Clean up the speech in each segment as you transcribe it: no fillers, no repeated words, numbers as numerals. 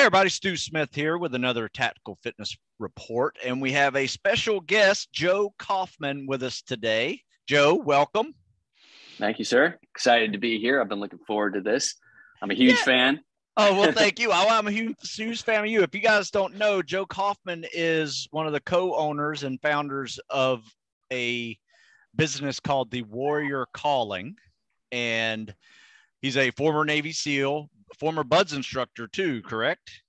everybody, Stu Smith here with another Tactical Fitness Report, and we have a special guest, Joe Kauffman, with us today. Joe, welcome. Thank you, sir. Excited to be here. I've been looking forward to this. I'm a huge fan. Oh, well, thank you. I'm a huge fan of you. If you guys don't know, Joe Kauffman is one of the co-owners and founders of a business called The Warrior Calling, and he's a former Navy SEAL, former BUDS instructor too, correct?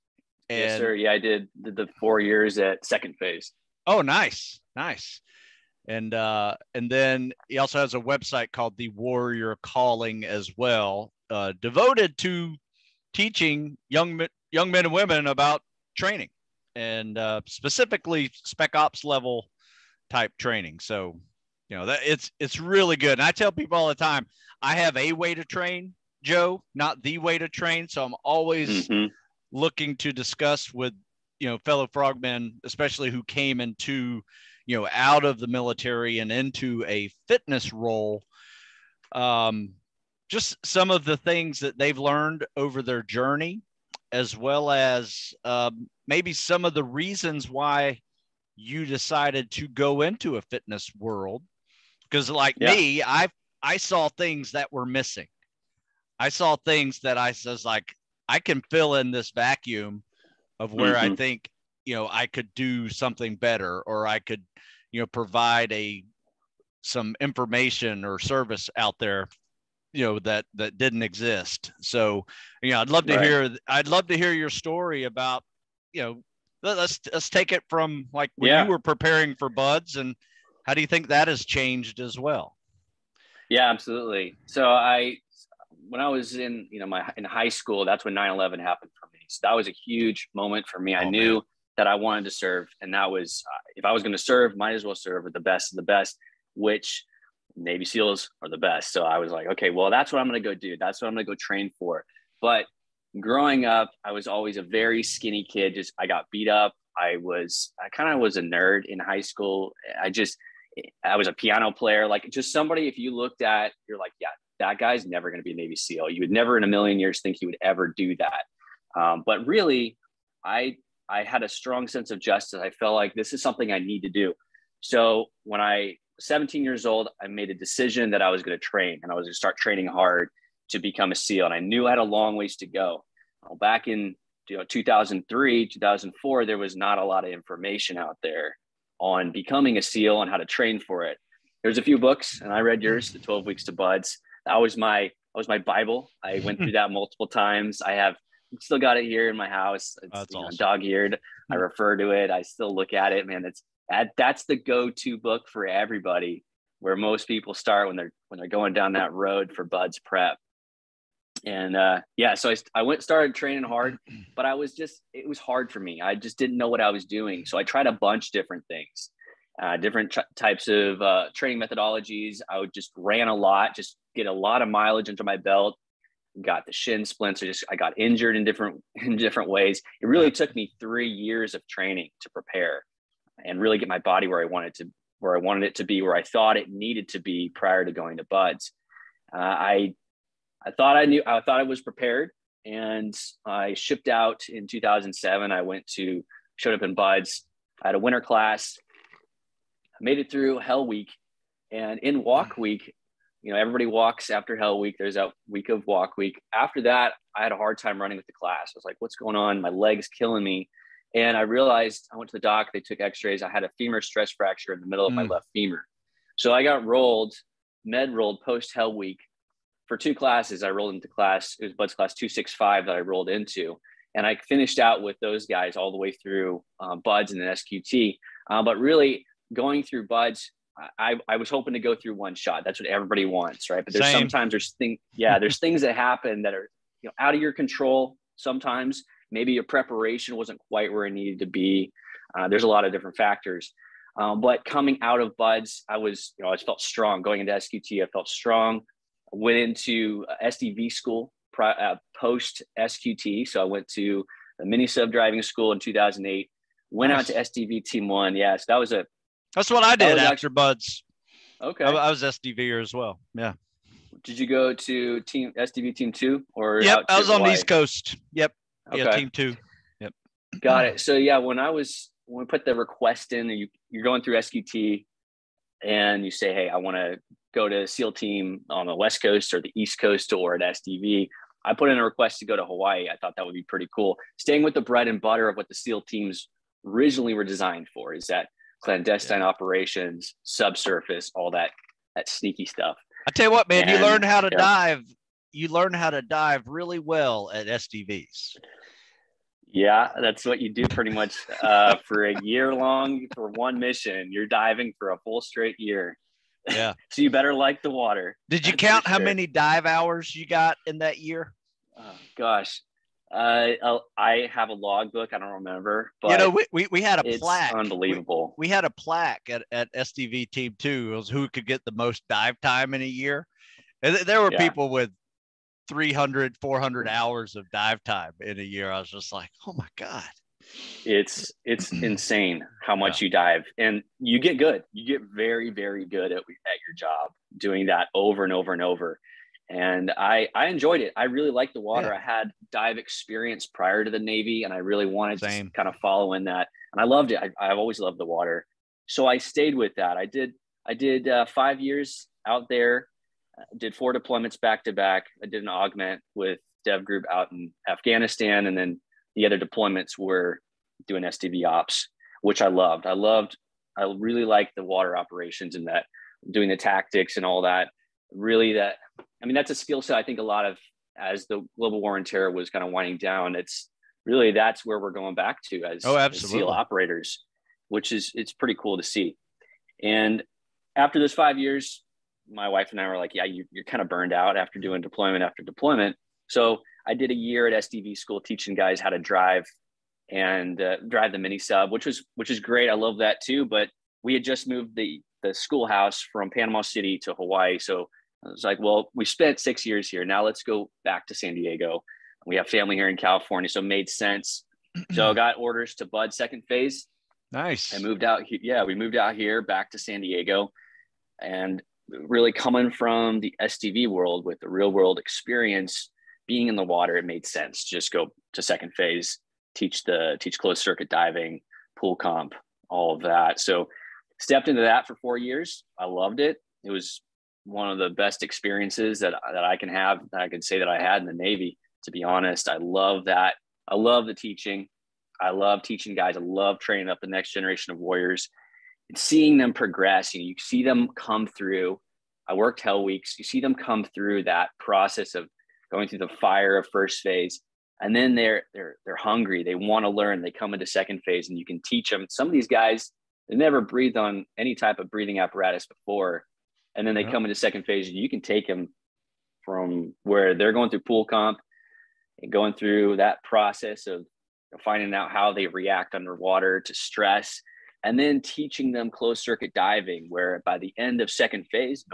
Yes, sir. Yeah, I did the 4 years at second phase. Oh, nice. And then he also has a website called The Warrior Calling as well, devoted to teaching young men and women about training, and specifically spec ops level type training. So, that it's really good. And I tell people all the time, I have a way to train, Joe, not the way to train. So I'm always looking to discuss with, fellow frogmen, especially who came into, out of the military and into a fitness role. Just some of the things that they've learned over their journey, as well as maybe some of the reasons why you decided to go into a fitness world. Because me, I saw things that were missing. I saw things that I was like, I can fill in this vacuum of where I think, I could do something better, or I could, provide some information or service out there, that didn't exist. So, I'd love to hear your story about, let's take it from like when you were preparing for BUDS, and how do you think that has changed as well? Yeah, absolutely. So when I was in, in high school, that's when 9/11 happened for me. So that was a huge moment for me. I knew that I wanted to serve, and that was, if I was going to serve, might as well serve with the best of the best, which Navy SEALs are the best. So I was like, okay, well, that's what I'm going to go do. That's what I'm going to go train for. But growing up, I was always a very skinny kid. I got beat up. I kind of was a nerd in high school. I was a piano player, like just somebody, if you looked at, you're like, yeah, that guy's never going to be a Navy SEAL. You would never in a million years think he would ever do that. But really, I had a strong sense of justice. I felt like this is something I need to do. So when I was 17 years old, I made a decision that I was going to train, and I was going to start training hard to become a SEAL. And I knew I had a long ways to go. Well, back in 2003, 2004, there was not a lot of information out there on becoming a SEAL and how to train for it. There's a few books, and I read yours, The 12 Weeks to BUDS. That was my Bible. I went through that multiple times. Still got it here in my house. It's awesome. Dog-eared. I refer to it. I still look at it, man. That's the go-to book for everybody, where most people start when they're going down that road for BUDS prep. And so I started training hard, but it was hard for me. I just didn't know what I was doing. So I tried a bunch of different things, different types of training methodologies. I would just ran a lot, just get a lot of mileage into my belt. Got the shin splints. I got injured in different ways. It really took me 3 years of training to prepare and really get my body where I wanted it to be, where I thought it needed to be prior to going to BUDS. I thought I was prepared, and I shipped out in 2007. Showed up in BUDS. I had a winter class. I made it through Hell Week, and in Walk Week, everybody walks after Hell Week. There's that week of Walk Week. After that, I had a hard time running with the class. I was like, what's going on? My leg's killing me. And I realized, I went to the doc, they took x-rays. I had a femur stress fracture in the middle of my left femur. So I got med rolled post Hell Week for 2 classes. I rolled into class. It was BUDS class 265 that I rolled into. And I finished out with those guys all the way through BUDS and then SQT. But really going through BUDS, I was hoping to go through one shot. That's what everybody wants, right? But there's things that happen that are out of your control. Sometimes maybe your preparation wasn't quite where it needed to be. There's a lot of different factors. But coming out of BUDS, I felt strong. Going into SQT, I felt strong. I went into SDV school post SQT. So I went to the mini sub driving school in 2008. Went out to SDV Team 1. Yeah, so that's what I did after BUDS. Okay. I was SDVer as well. Yeah. Did you go to SDV Team 2 or? Yep, I was on the East Coast. Yep. Okay. Yeah, Team 2. Got it. So yeah, when we put the request in, and you're going through SQT, and you say, hey, I want to go to SEAL team on the West Coast or the East Coast or at SDV. I put in a request to go to Hawaii. I thought that would be pretty cool. Staying with the bread and butter of what the SEAL teams originally were designed for, is that clandestine operations, subsurface, all that sneaky stuff. I tell you what, man, you learn how to yeah. dive. You learn how to dive really well at SDVs. Yeah, that's what you do pretty much for a year long for one mission. You're diving for a full straight year. Yeah. So you better like the water. Did you count how many dive hours you got in that year? Oh, gosh. I have a logbook. I don't remember, but you know, we had a plaque. Unbelievable. We had a plaque at SDV Team 2. It was who could get the most dive time in a year. And there were people with 300, 400 hours of dive time in a year. I was just like, oh my God. It's insane how much you dive, and you get good. You get very, very good at your job doing that over and over and over. And I enjoyed it. I really liked the water. I had dive experience prior to the Navy, and I really wanted to kind of follow in that. And I loved it. I've always loved the water. So I stayed with that. I did 5 years out there, did 4 deployments back to back. I did an augment with Dev Group out in Afghanistan. And then the other deployments were doing SDV ops, which I loved. I really liked the water operations and that, doing the tactics and all that. Really that's a skill set I think a lot of, as the global war and terror was kind of winding down, that's where we're going back to as SEAL operators, which it's pretty cool to see. And after those 5 years, my wife and I were like, yeah, you're kind of burned out after doing deployment after deployment. So I did a year at SDV school teaching guys how to drive and drive the mini sub, which is great. I love that too. But we had just moved the schoolhouse from Panama City to Hawaii. So I was like, well, we spent 6 years here. Now let's go back to San Diego. We have family here in California, so it made sense. So I got orders to Bud second phase. Nice. I moved out. Yeah, we moved out here back to San Diego, and really coming from the SDV world with the real world experience, being in the water, it made sense. Just go to second phase, teach closed circuit diving, pool comp, all of that. So stepped into that for 4 years. I loved it. It was one of the best experiences that I can have, that I can say that I had in the Navy, to be honest. I love that. I love the teaching. I love teaching guys. I love training up the next generation of warriors and seeing them progress. You see them come through. I worked Hell Weeks. You see them come through that process of going through the fire of first phase. And then they're hungry. They want to learn. They come into second phase, and you can teach them. Some of these guys, they never breathed on any type of breathing apparatus before. And then they come into second phase, and you can take them from where they're going through pool comp and going through that process of finding out how they react underwater to stress, and then teaching them closed circuit diving, where by the end of second phase,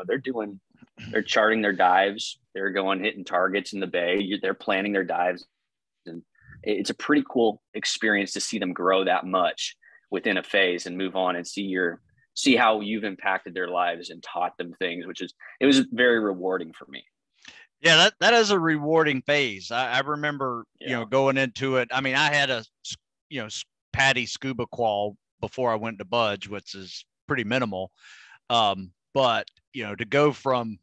they're charting their dives. They're going hitting targets in the bay. They're planning their dives. And it's a pretty cool experience to see them grow that much within a phase and move on and see how you've impacted their lives and taught them things, it was very rewarding for me. Yeah, that is a rewarding phase. I remember, going into it. I mean, I had a, PADI scuba qual before I went to Budge, which is pretty minimal. But, to go from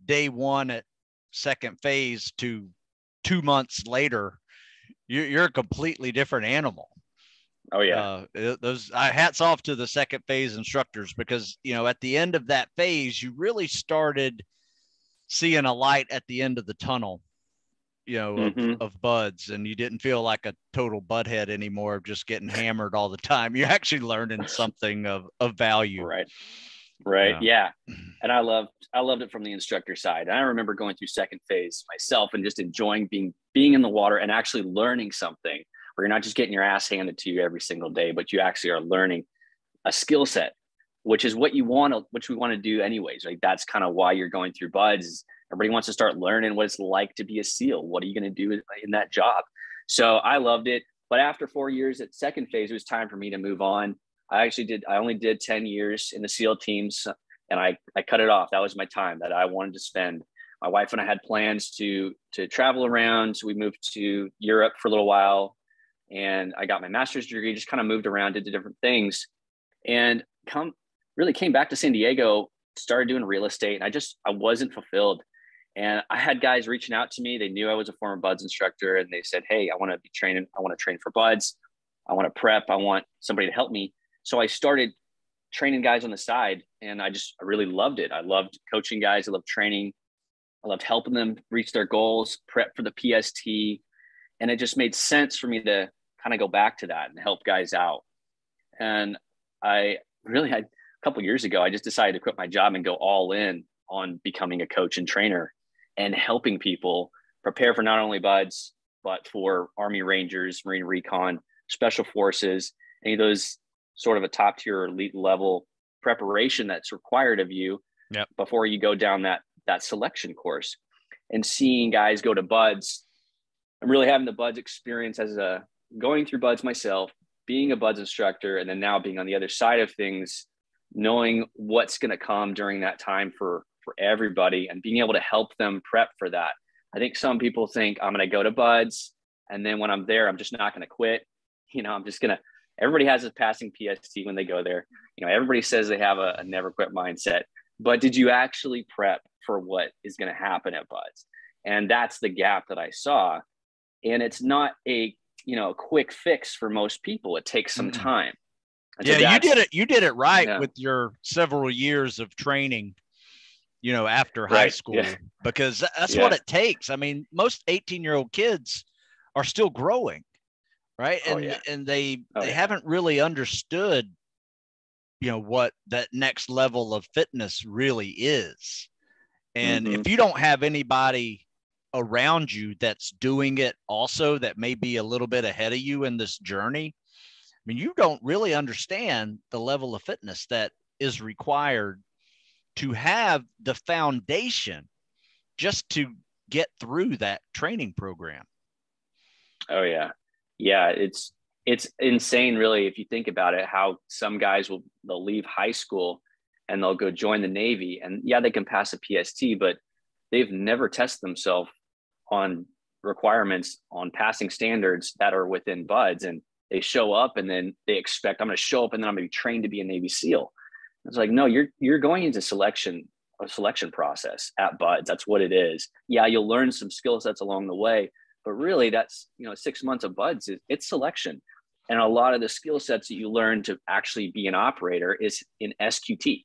day one at second phase to 2 months later, you're a completely different animal. Oh yeah. Hats off to the second phase instructors, because, at the end of that phase, you really started seeing a light at the end of the tunnel, of buds, and you didn't feel like a total butthead anymore, just getting hammered all the time. You're actually learning something of value. Right. Yeah. And I loved it from the instructor side. And I remember going through second phase myself and just enjoying being in the water and actually learning something, where you're not just getting your ass handed to you every single day, but you actually are learning a skill set, which is what we want to do anyways. Like, that's kind of why you're going through Buds. Everybody wants to start learning what it's like to be a SEAL. What are you going to do in that job? So I loved it. But after 4 years at second phase, it was time for me to move on. I only did 10 years in the SEAL teams, and I cut it off. That was my time that I wanted to spend. My wife and I had plans to travel around. So we moved to Europe for a little while, and I got my master's degree, just kind of moved around, did different things, and really came back to San Diego, started doing real estate. And I wasn't fulfilled. And I had guys reaching out to me. They knew I was a former buds instructor, and they said, hey, I want to be training. I want to train for buds. I want to prep. I want somebody to help me. So I started training guys on the side, and I really loved it. I loved coaching guys. I loved training. I loved helping them reach their goals, prep for the PST. And it just made sense for me to kind of go back to that and help guys out. And I really had a couple of years ago, I just decided to quit my job and go all in on becoming a coach and trainer and helping people prepare for not only buds, but for Army Rangers, Marine Recon, Special Forces, any of those sort of a top tier elite level preparation that's required of you before you go down that selection course. And seeing guys go to buds, I'm really having the buds experience as going through buds myself, being a buds instructor, and then now being on the other side of things, knowing what's going to come during that time for everybody and being able to help them prep for that. I think some people think I'm going to go to buds, and then when I'm there, I'm just not going to quit. Everybody has a passing PST when they go there. Everybody says they have a never quit mindset, but did you actually prep for what is going to happen at buds? And that's the gap that I saw. And it's not a quick fix for most people. It takes some time. And you did it right with your several years of training, after high school, because that's what it takes. I mean, most 18-year-old kids are still growing, right? And they haven't really understood, what that next level of fitness really is. And if you don't have anybody around you that's doing it also, that may be a little bit ahead of you in this journey, I mean, you don't really understand the level of fitness that is required to have the foundation just to get through that training program. Oh yeah. Yeah. It's insane, really, if you think about it, how some guys they'll leave high school and they'll go join the Navy, and they can pass a PST, but they've never tested themselves on requirements on passing standards that are within buds. And they show up and then they expect, I'm going to show up and then I'm going to be trained to be a Navy SEAL. It's like, no, you're going into a selection process at buds. That's what it is. Yeah. You'll learn some skill sets along the way, but really that's, 6 months of buds, it's selection. And a lot of the skill sets that you learn to actually be an operator is in SQT,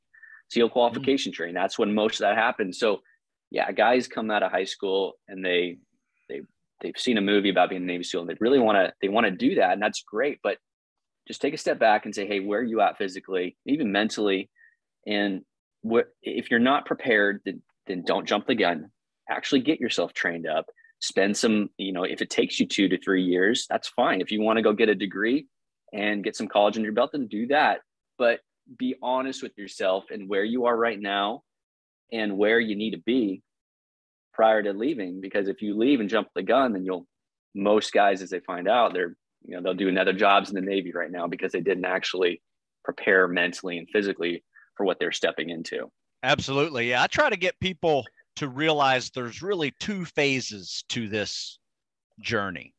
SEAL qualification training. That's when most of that happens. So guys come out of high school and they've seen a movie about being a Navy SEAL and they really want to do that. And that's great. But just take a step back and say, hey, where are you at physically, even mentally? And if you're not prepared, then don't jump the gun. Actually get yourself trained up. Spend some, if it takes you 2 to 3 years, that's fine. If you want to go get a degree and get some college under your belt, then do that. But be honest with yourself and where you are right now and where you need to be prior to leaving. Because if you leave and jump the gun, then most guys, as they find out, they'll do another jobs in the Navy right now because they didn't actually prepare mentally and physically for what they're stepping into. Absolutely. Yeah. I try to get people to realize there's really 2 phases to this journey,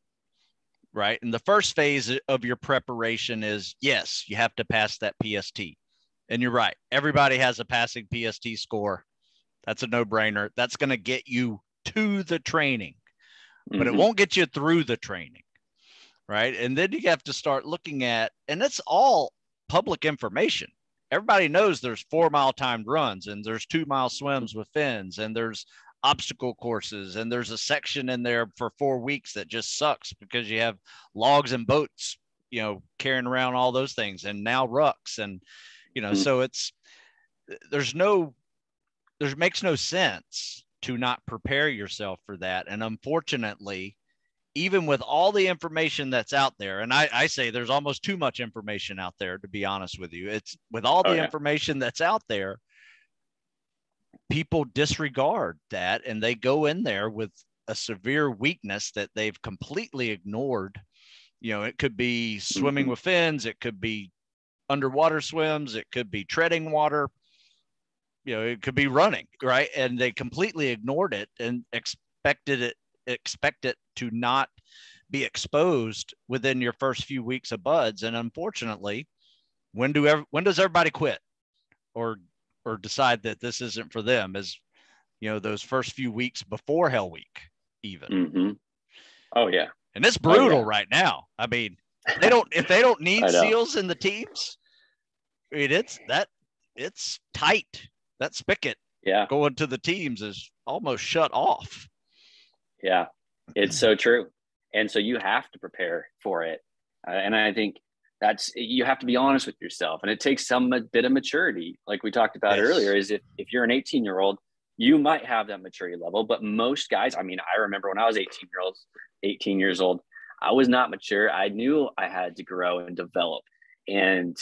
right? And the first phase of your preparation is, yes, you have to pass that PST. And you're right. Everybody has a passing PST score. That's a no-brainer. That's going to get you to the training, but it won't get you through the training, right? And then you have to start looking at, and it's all public information. Everybody knows there's 4-mile timed runs and there's 2-mile swims with fins and there's obstacle courses. And there's a section in there for 4 weeks that just sucks because you have logs and boats, carrying around all those things, and now rucks. And, so there makes no sense to not prepare yourself for that. And unfortunately, even with all the information that's out there, and I say there's almost too much information out there, to be honest with you, it's with all the information that's out there, people disregard that and they go in there with a severe weakness that they've completely ignored. It could be swimming with fins. It could be underwater swims. It could be treading water. It could be running, right? And they completely ignored it and expect it to not be exposed within your first few weeks of buds. And unfortunately, when does everybody quit or decide that this isn't for them? Is, you know, those first few weeks before Hell Week even. Mm-hmm. Oh yeah. And it's brutal right now. I mean, if they don't need SEALs in the teams, I mean, it's tight. That spigot going to the teams is almost shut off. Yeah, it's so true. And so you have to prepare for it. And I think you have to be honest with yourself, and it takes some bit of maturity. Like we talked about earlier, is if you're an 18-year-old, you might have that maturity level, but most guys, I mean, I remember when I was 18 years old, I was not mature. I knew I had to grow and develop and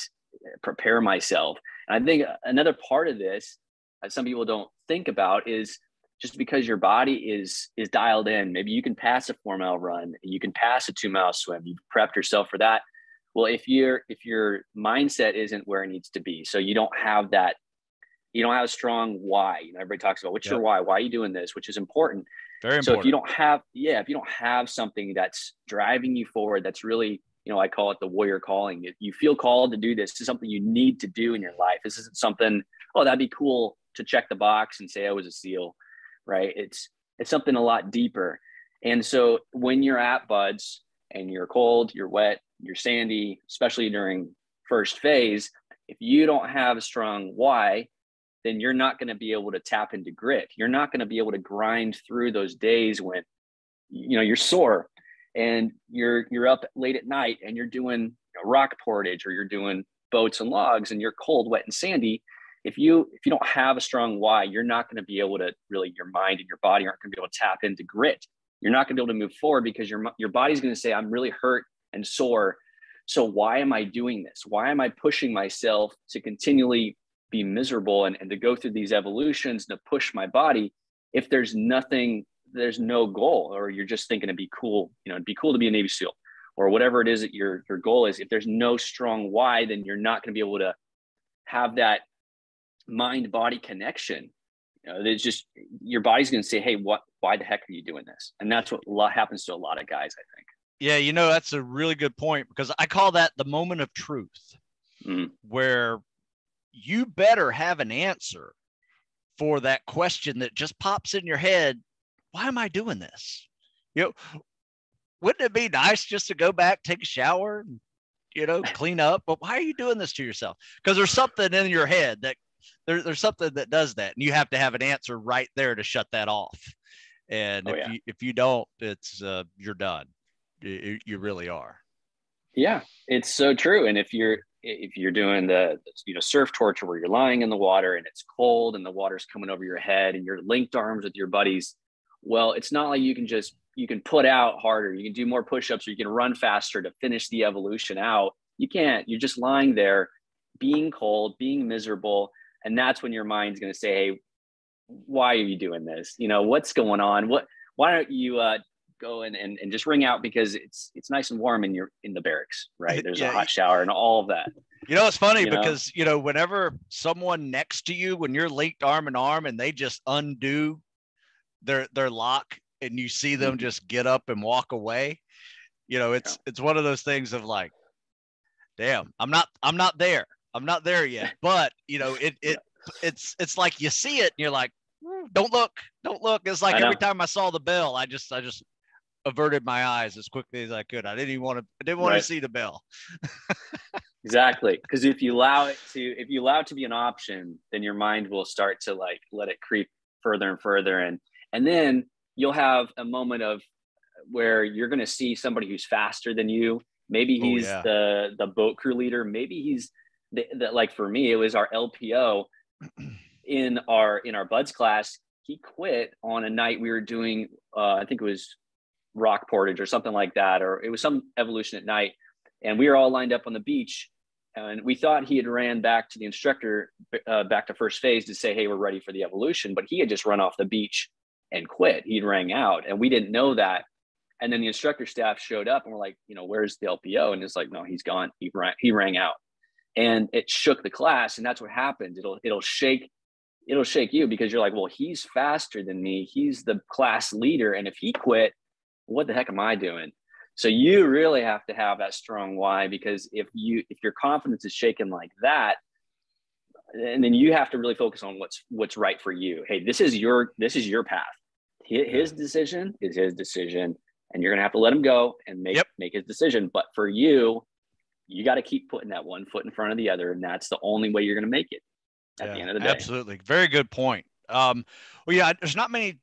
prepare myself. And I think another part of this that some people don't think about is just because your body is dialed in. Maybe you can pass a 4-mile run, you can pass a 2-mile swim, you've prepped yourself for that. Well, if your mindset isn't where it needs to be, so you don't have a strong why. You know, everybody talks about what's your why? Why are you doing this? Which is important. Very important. So if you don't have something that's driving you forward, that's really, you know, I call it the warrior calling. If you feel called to do this, this is something you need to do in your life. This isn't something, oh, that'd be cool to check the box and say I was a SEAL, right? It's something a lot deeper. And so when you're at buds and you're cold, you're wet, you're sandy, especially during first phase, if you don't have a strong why, then you're not going to be able to tap into grit. You're not going to be able to grind through those days when, you know, you're sore and you're up late at night and you're doing rock portage or you're doing boats and logs and you're cold, wet, and sandy. If you don't have a strong why, you're not going to be able to really, your mind and your body aren't going to be able to tap into grit. You're not going to be able to move forward because your body's going to say, I'm really hurt and sore. So why am I doing this? Why am I pushing myself to continually be miserable and to go through these evolutions and to push my body if there's no goal, or you're just thinking it'd be cool, you know, it'd be cool to be a Navy SEAL or whatever it is that your goal is. If there's no strong why, then you're not going to be able to have that mind body connection. You know, it's just, your body's going to say, hey, why the heck are you doing this? And that's what happens to a lot of guys, I think. Yeah. You know, that's a really good point, because I call that the moment of truth, where you better have an answer for that question that just pops in your head. Why am I doing this? You know, wouldn't it be nice just to go back, take a shower, and, you know, clean up? But why are you doing this to yourself? Because there's something in your head that there's something that does that, and you have to have an answer right there to shut that off. And if you don't, it's you're done. You really are. Yeah, it's so true. And if you're doing the surf torture where you're lying in the water and it's cold and the water's coming over your head and you're linked arms with your buddies, well, it's not like you can put out harder, you can do more push-ups, or you can run faster to finish the evolution out. You can't. You're just lying there being cold, being miserable. And that's when your mind's going to say, hey, why are you doing this? You know, what's going on? Why don't you go and just ring out, because it's nice and warm and you're in the barracks, right? There's a hot shower and all of that. You know, it's funny because, you know, whenever someone next to you, when you're linked arm in arm and they just undo their lock and you see them just get up and walk away, you know, it's one of those things of like, damn, I'm not there yet. But, you know, it's like you see it and you're like, don't look. It's like every time I saw the bell, I just averted my eyes as quickly as I could. I didn't want to see the bell. Exactly. Because if you allow it to be an option, then your mind will start to like let it creep further and further. And then you'll have a moment of where you're going to see somebody who's faster than you. Maybe he's the boat crew leader. Maybe he's like for me, it was our LPO in our buds class. He quit on a night we were doing, I think it was rock portage or something like that, or it was some evolution at night. And we were all lined up on the beach and we thought he had ran back to the instructor, back to first phase to say, hey, we're ready for the evolution. But he had just run off the beach and quit. He'd rang out and we didn't know that. And then the instructor staff showed up and we're like, you know, where's the LPO? And it's like, no, he's gone. He rang out. And it shook the class. And that's what happened. It'll shake you, because you're like, well, he's faster than me. He's the class leader. And if he quit, what the heck am I doing? So you really have to have that strong why, because if your confidence is shaken like that, and then you have to really focus on what's right for you. Hey, this is your path. His decision is his decision, and you're gonna have to let him go and make his decision. But for you, you got to keep putting that one foot in front of the other, and that's the only way you're gonna make it at the end of the day. Absolutely, very good point. Well, yeah, there's not many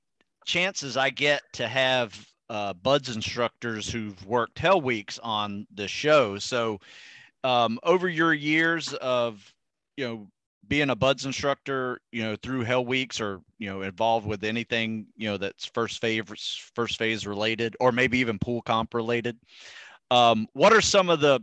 chances I get to have BUD/S instructors who've worked Hell Weeks on the show. So over your years of being a BUD/S instructor, through Hell Weeks, or involved with anything that's first phase related, or maybe even pool comp related, what are some of the,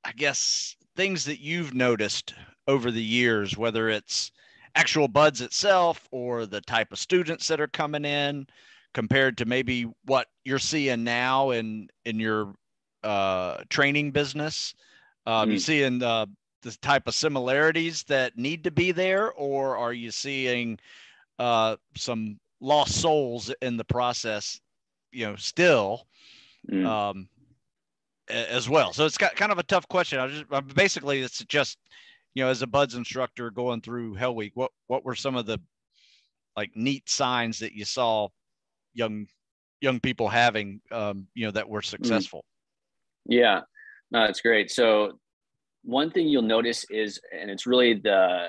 I guess, things that you've noticed over the years, whether it's actual BUD/S itself or the type of students that are coming in, compared to maybe what you're seeing now in your training business? You seeing the type of similarities that need to be there, or are you seeing some lost souls in the process, still as well? So it's got kind of a tough question. Basically, it's just, as a BUD/S instructor going through Hell Week, what were some of the like neat signs that you saw young people having, that were successful? Yeah, no, that's great. So one thing you'll notice is, and it's really the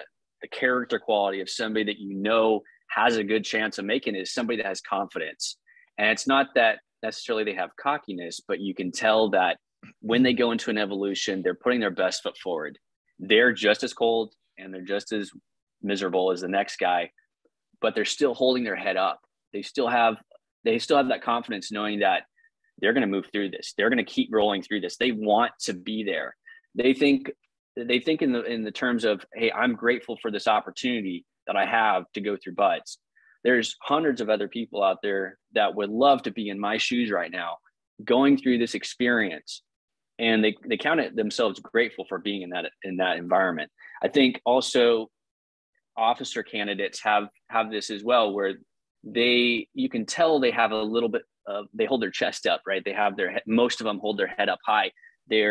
character quality of somebody that has a good chance of making it, is somebody that has confidence. And it's not that necessarily they have cockiness, but you can tell that when they go into an evolution, they're putting their best foot forward. They're just as cold and they're just as miserable as the next guy, but they're still holding their head up. They still have that confidence, knowing that they're going to move through this. They're going to keep rolling through this. They want to be there. They think in the terms of, hey, I'm grateful for this opportunity that I have to go through BUD/S. There's hundreds of other people out there that would love to be in my shoes right now, going through this experience, and they count it themselves grateful for being in that environment. I think also officer candidates have this as well, where you can tell they have a little bit of, they hold their chest up, right? They have most of them hold their head up high. They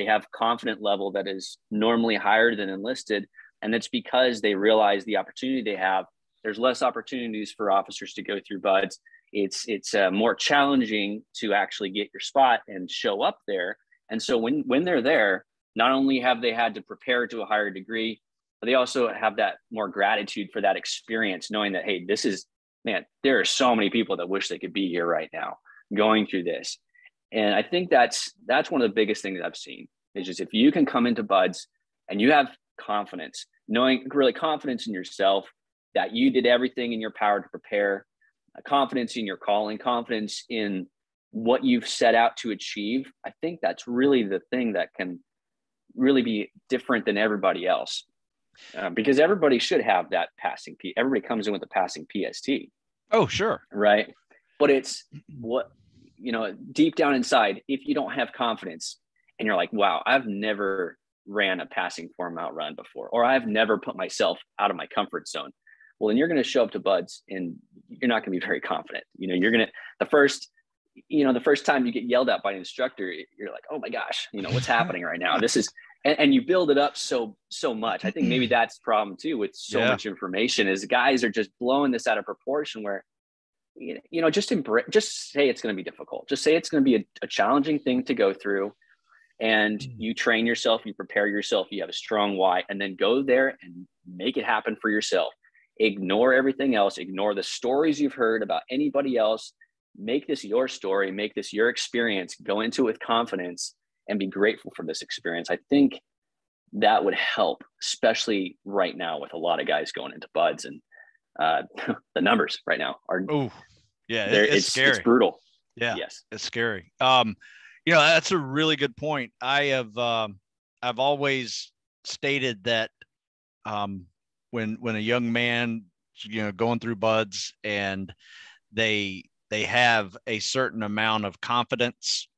have confident level that is normally higher than enlisted. And it's because they realize the opportunity they have. There's less opportunities for officers to go through BUD/S. It's more challenging to actually get your spot and show up there. And so when they're there, not only have they had to prepare to a higher degree, but they also have that more gratitude for that experience, knowing that, hey, there are so many people that wish they could be here right now going through this. And I think that's one of the biggest things I've seen, is just, if you can come into BUD/S and you have confidence, really confidence in yourself, that you did everything in your power to prepare, confidence in your calling, confidence in what you've set out to achieve. I think that's really the thing that can really be different than everybody else, because everybody should have that passing P. Everybody comes in with a passing PST. Oh, sure. Right. But it's what, deep down inside, if you don't have confidence and you're like, wow, I've never ran a passing 4-mile run before, or I've never put myself out of my comfort zone, well, then you're going to show up to BUD/S and you're not going to be very confident. You're going to, the first time you get yelled at by an instructor, you're like, oh my gosh, what's happening right now? This is, and you build it up so much. I think maybe that's the problem too, with so much information, is guys are just blowing this out of proportion, where, just say it's going to be difficult. Just say it's going to be a challenging thing to go through, and you train yourself, you prepare yourself, you have a strong why, and then go there and make it happen for yourself. Ignore everything else. Ignore the stories you've heard about anybody else. Make this your story, make this your experience, go into it with confidence, and be grateful for this experience. I think that would help, especially right now with a lot of guys going into BUD/S, and the numbers right now are, it's scary. It's brutal. Yeah. Yes. It's scary. That's a really good point. I've always stated that, when a young man, going through BUD/S, and they have a certain amount of confidence,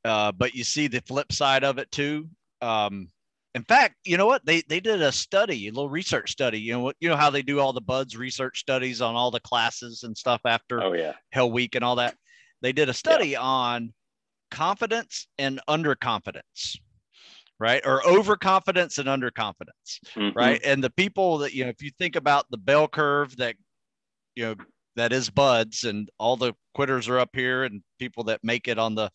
but you see the flip side of it too. In fact, you know what? They did a study, a little research study. You know how they do all the BUD/S research studies on all the classes and stuff after Hell Week and all that. They did a study on confidence and underconfidence, right? Or overconfidence and underconfidence, right? And the people that, if you think about the bell curve that, that is buds, and all the quitters are up here and people that make it on the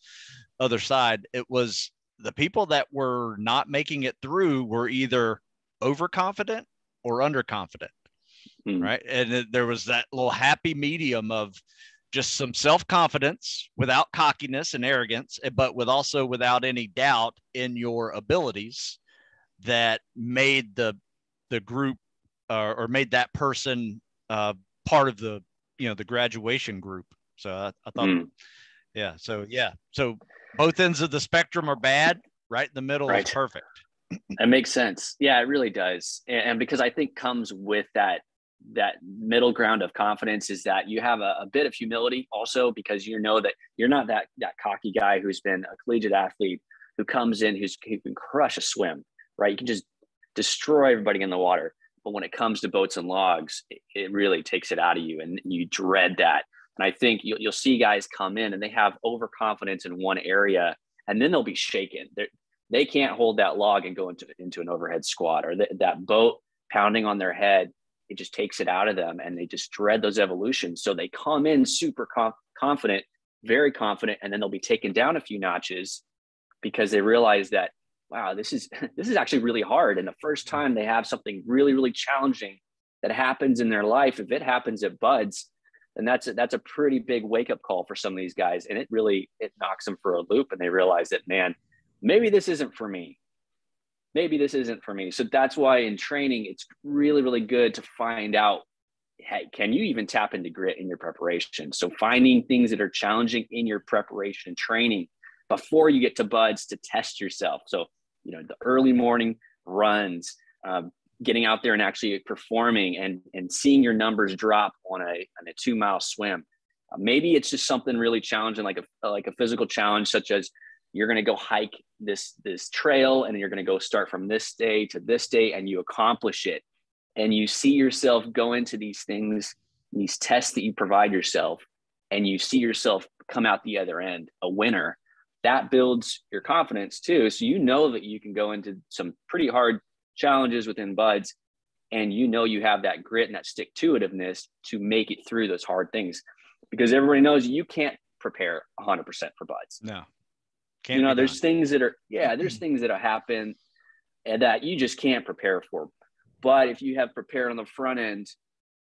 other side, it was the people that were not making it through were either overconfident or underconfident, right? And there was that little happy medium of just some self-confidence without cockiness and arrogance, but without any doubt in your abilities, that made the group or made that person part of the the graduation group. So I thought, so both ends of the spectrum are bad, right in the middle is perfect. That makes sense. Yeah, it really does. And because I think comes with that middle ground of confidence is that you have a bit of humility also, because you know that you're not that cocky guy who's been a collegiate athlete who comes in who can crush a swim, right? You can just destroy everybody in the water. But when it comes to boats and logs, it really takes it out of you, and you dread that. And I think you'll see guys come in and they have overconfidence in one area, and then they'll be shaken. They can't hold that log and go into an overhead squat, or that boat pounding on their head. It just takes it out of them, and they just dread those evolutions. So they come in super confident, very confident, and then they'll be taken down a few notches because they realize that, wow, this is actually really hard. And the first time they have something really, really challenging that happens in their life, if it happens at buds, then that's a pretty big wake up call for some of these guys. And it knocks them for a loop, and they realize that, man, maybe this isn't for me. Maybe this isn't for me. So that's why in training, it's really, really good to find out, hey, can you even tap into grit in your preparation? So finding things that are challenging in your preparation and training before you get to buds to test yourself. So, the early morning runs, getting out there and actually performing and seeing your numbers drop on a 2-mile swim. Maybe it's just something really challenging, like a physical challenge, such as you're going to go hike this trail, and you're going to go start from this day to this day, and you accomplish it. And you see yourself go into these things, these tests that you provide yourself, and you see yourself come out the other end a winner. That builds your confidence too. So you know that you can go into some pretty hard challenges within buds, and you have that grit and that stick-to-itiveness to make it through those hard things, because everybody knows you can't prepare 100% for buds. No. There's things that happen and that you just can't prepare for. But if you have prepared on the front end,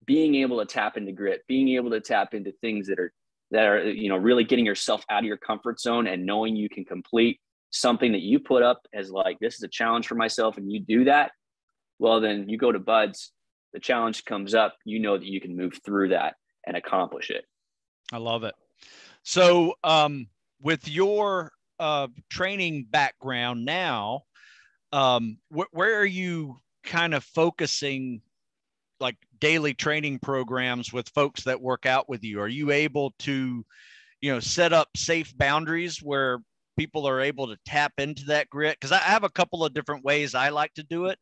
being able to tap into grit, being able to tap into things that are really getting yourself out of your comfort zone, and knowing you can complete something that you put up as like, this is a challenge for myself, and you do that, well, then you go to buds, the challenge comes up, that you can move through that and accomplish it. I love it. So with your training background now, where are you kind of focusing, like daily training programs with folks that work out with you? Are you able to, set up safe boundaries where people are able to tap into that grit? Because I have a couple of different ways I like to do it.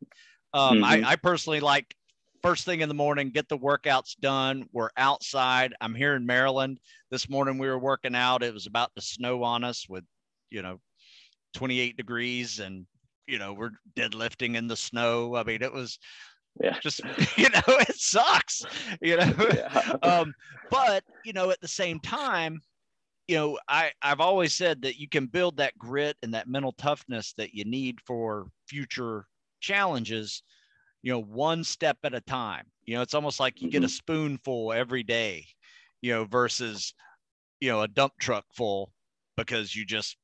I personally like first thing in the morning, get the workouts done. We're outside. I'm here in Maryland. This morning we were working out. It was about to snow on us with 28 degrees, and we're deadlifting in the snow. I mean, it was just it sucks, but at the same time, I've always said that you can build that grit and that mental toughness that you need for future challenges, one step at a time. It's almost like you get a spoonful every day, versus a dump truck full, because you just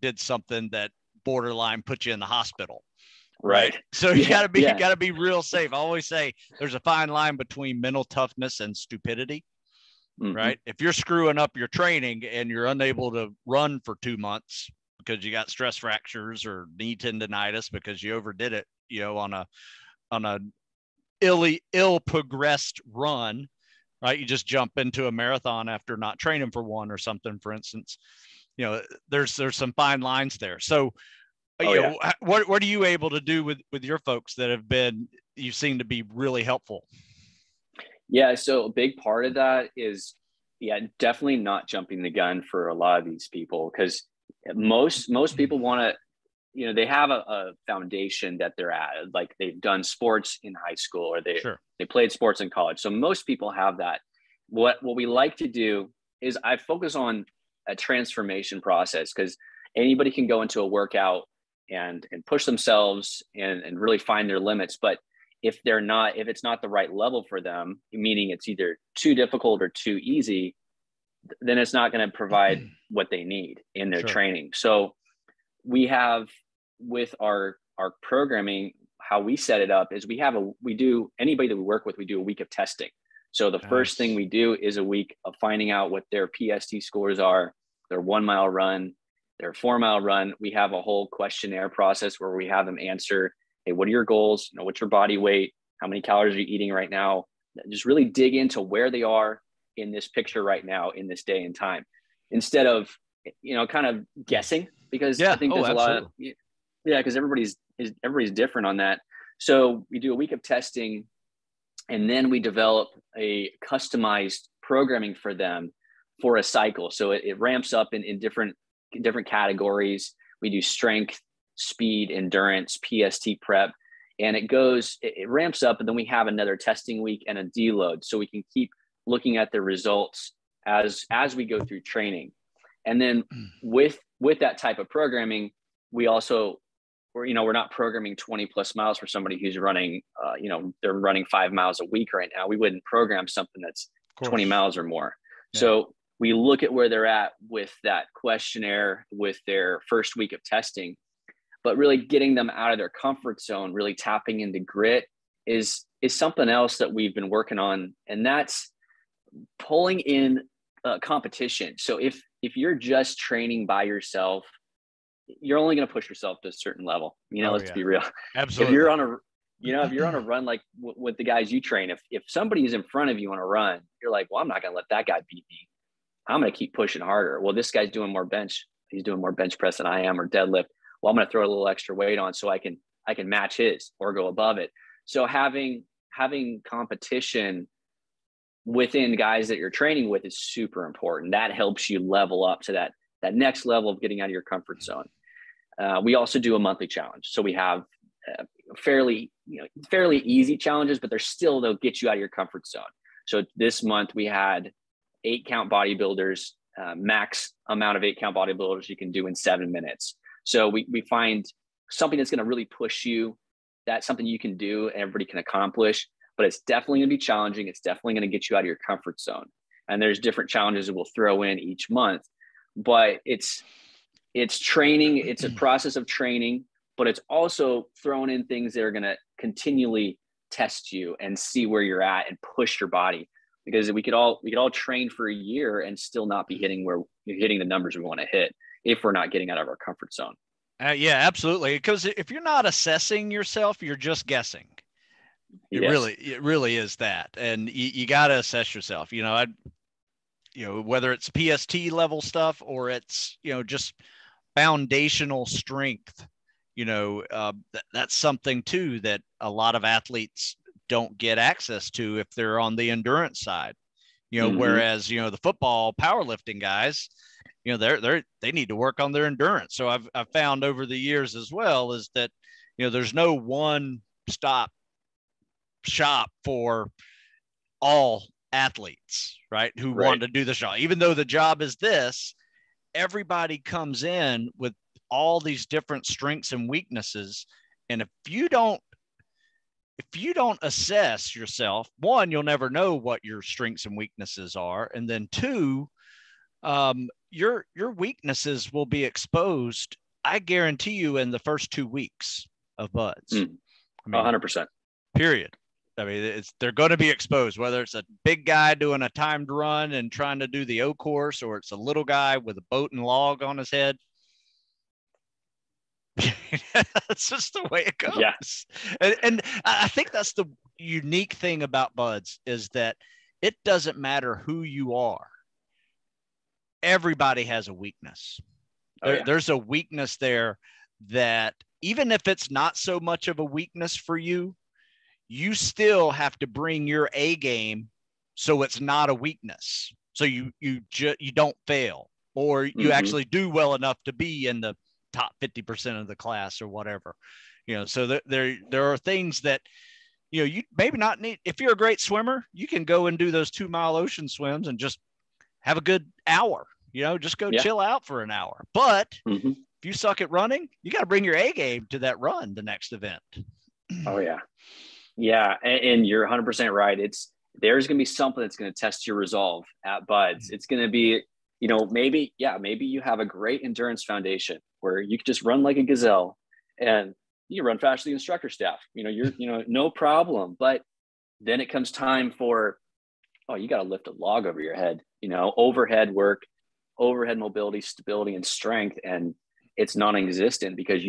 did something that borderline put you in the hospital. Right. So you gotta be real safe. I always say there's a fine line between mental toughness and stupidity. Right. If you're screwing up your training and you're unable to run for 2 months because you got stress fractures or knee tendonitis because you overdid it, on a ill progressed run, right? You just jump into a marathon after not training for one or something, for instance. There's some fine lines there. So, what are you able to do with your folks that you seem to be really helpful? Yeah. So a big part of that is Yeah, definitely not jumping the gun for a lot of these people, because most people want to, they have a foundation that they're at, like they've done sports in high school, or they played sports in college. So most people have that. What we like to do is I focus on a transformation process, because anybody can go into a workout and push themselves and really find their limits. But if it's not the right level for them, meaning it's either too difficult or too easy, then it's not going to provide what they need in their training. So we have, with our programming, how we set it up is anybody that we work with, we do a week of testing. So the first thing we do is a week of finding out what their PST scores are, their 1 mile run, their 4 mile run. We have a whole questionnaire process where we have them answer, hey, what are your goals? What's your body weight? How many calories are you eating right now? Just really dig into where they are in this picture right now, in this day and time, instead of, kind of guessing, because I think there's a lot of, because everybody's different on that. So we do a week of testing, and then we develop a customized programming for them for a cycle. So it ramps up in different categories. We do strength, speed, endurance, PST prep, and it ramps up. And then we have another testing week and a deload, so we can keep looking at the results as we go through training. And then with that type of programming, we also, we're not programming 20 plus miles for somebody who's running, they're running 5 miles a week right now. We wouldn't program something that's 20 miles or more. Yeah. So we look at where they're at with that questionnaire, with their first week of testing, but really getting them out of their comfort zone, really tapping into grit is something else that we've been working on. And that's pulling in competition. So if you're just training by yourself, you're only going to push yourself to a certain level. Let's be real. Absolutely. If you're on a run, like with the guys you train, if somebody is in front of you on a run, you're like, well, I'm not going to let that guy beat me. I'm going to keep pushing harder. Well, this guy's doing more bench. He's doing more bench press than I am, or deadlift. Well, I'm going to throw a little extra weight on so I can match his or go above it. So having competition within guys that you're training with is super important. That helps you level up to that next level of getting out of your comfort zone. We also do a monthly challenge. So we have fairly easy challenges, but they'll get you out of your comfort zone. So this month we had 8 count bodybuilders, max amount of 8 count bodybuilders you can do in 7 minutes. So we find something that's going to really push you. That's something you can do and everybody can accomplish, but it's definitely going to be challenging. It's definitely going to get you out of your comfort zone. And there's different challenges that we'll throw in each month, but it's training. It's a process of training, but it's also throwing in things that are going to continually test you and see where you're at and push your body, because we could all train for a year and still not be hitting the numbers we want to hit if we're not getting out of our comfort zone. Yeah, absolutely. Because if you're not assessing yourself, you're just guessing. It really is that. And you got to assess yourself, whether it's PST level stuff or it's, just foundational strength, that's something too that a lot of athletes don't get access to if they're on the endurance side, whereas, the football powerlifting guys, they need to work on their endurance. So I've found over the years as well is that, there's no one stop shop for all athletes, right? Who want to do the job, even though the job is this, everybody comes in with all these different strengths and weaknesses. And if you don't assess yourself, one, you'll never know what your strengths and weaknesses are. And then two, your weaknesses will be exposed. I guarantee you in the first 2 weeks of buds. 100%. Period. I mean, they're going to be exposed, whether it's a big guy doing a timed run and trying to do the O course, or it's a little guy with a boat and log on his head. That's just the way it goes. Yeah. And I think that's the unique thing about buds, is that it doesn't matter who you are. Everybody has a weakness. There's a weakness there that even if it's not so much of a weakness for you, you still have to bring your A game so it's not a weakness. so you don't fail, or you actually do well enough to be in the top 50% of the class or whatever. So there are things that you maybe not need. If you're a great swimmer, you can go and do those 2-mile ocean swims and just have a good hour. Just go chill out for an hour. But if you suck at running, you got to bring your A game to that run, the next event. Oh yeah. Yeah. And you're 100% right. There's going to be something that's going to test your resolve at Buds. It's going to be, maybe you have a great endurance foundation where you could just run like a gazelle and you run faster than the instructor staff, you're, no problem. But then it comes time for, you got to lift a log over your head, overhead work, overhead mobility, stability, and strength. And it's non-existent because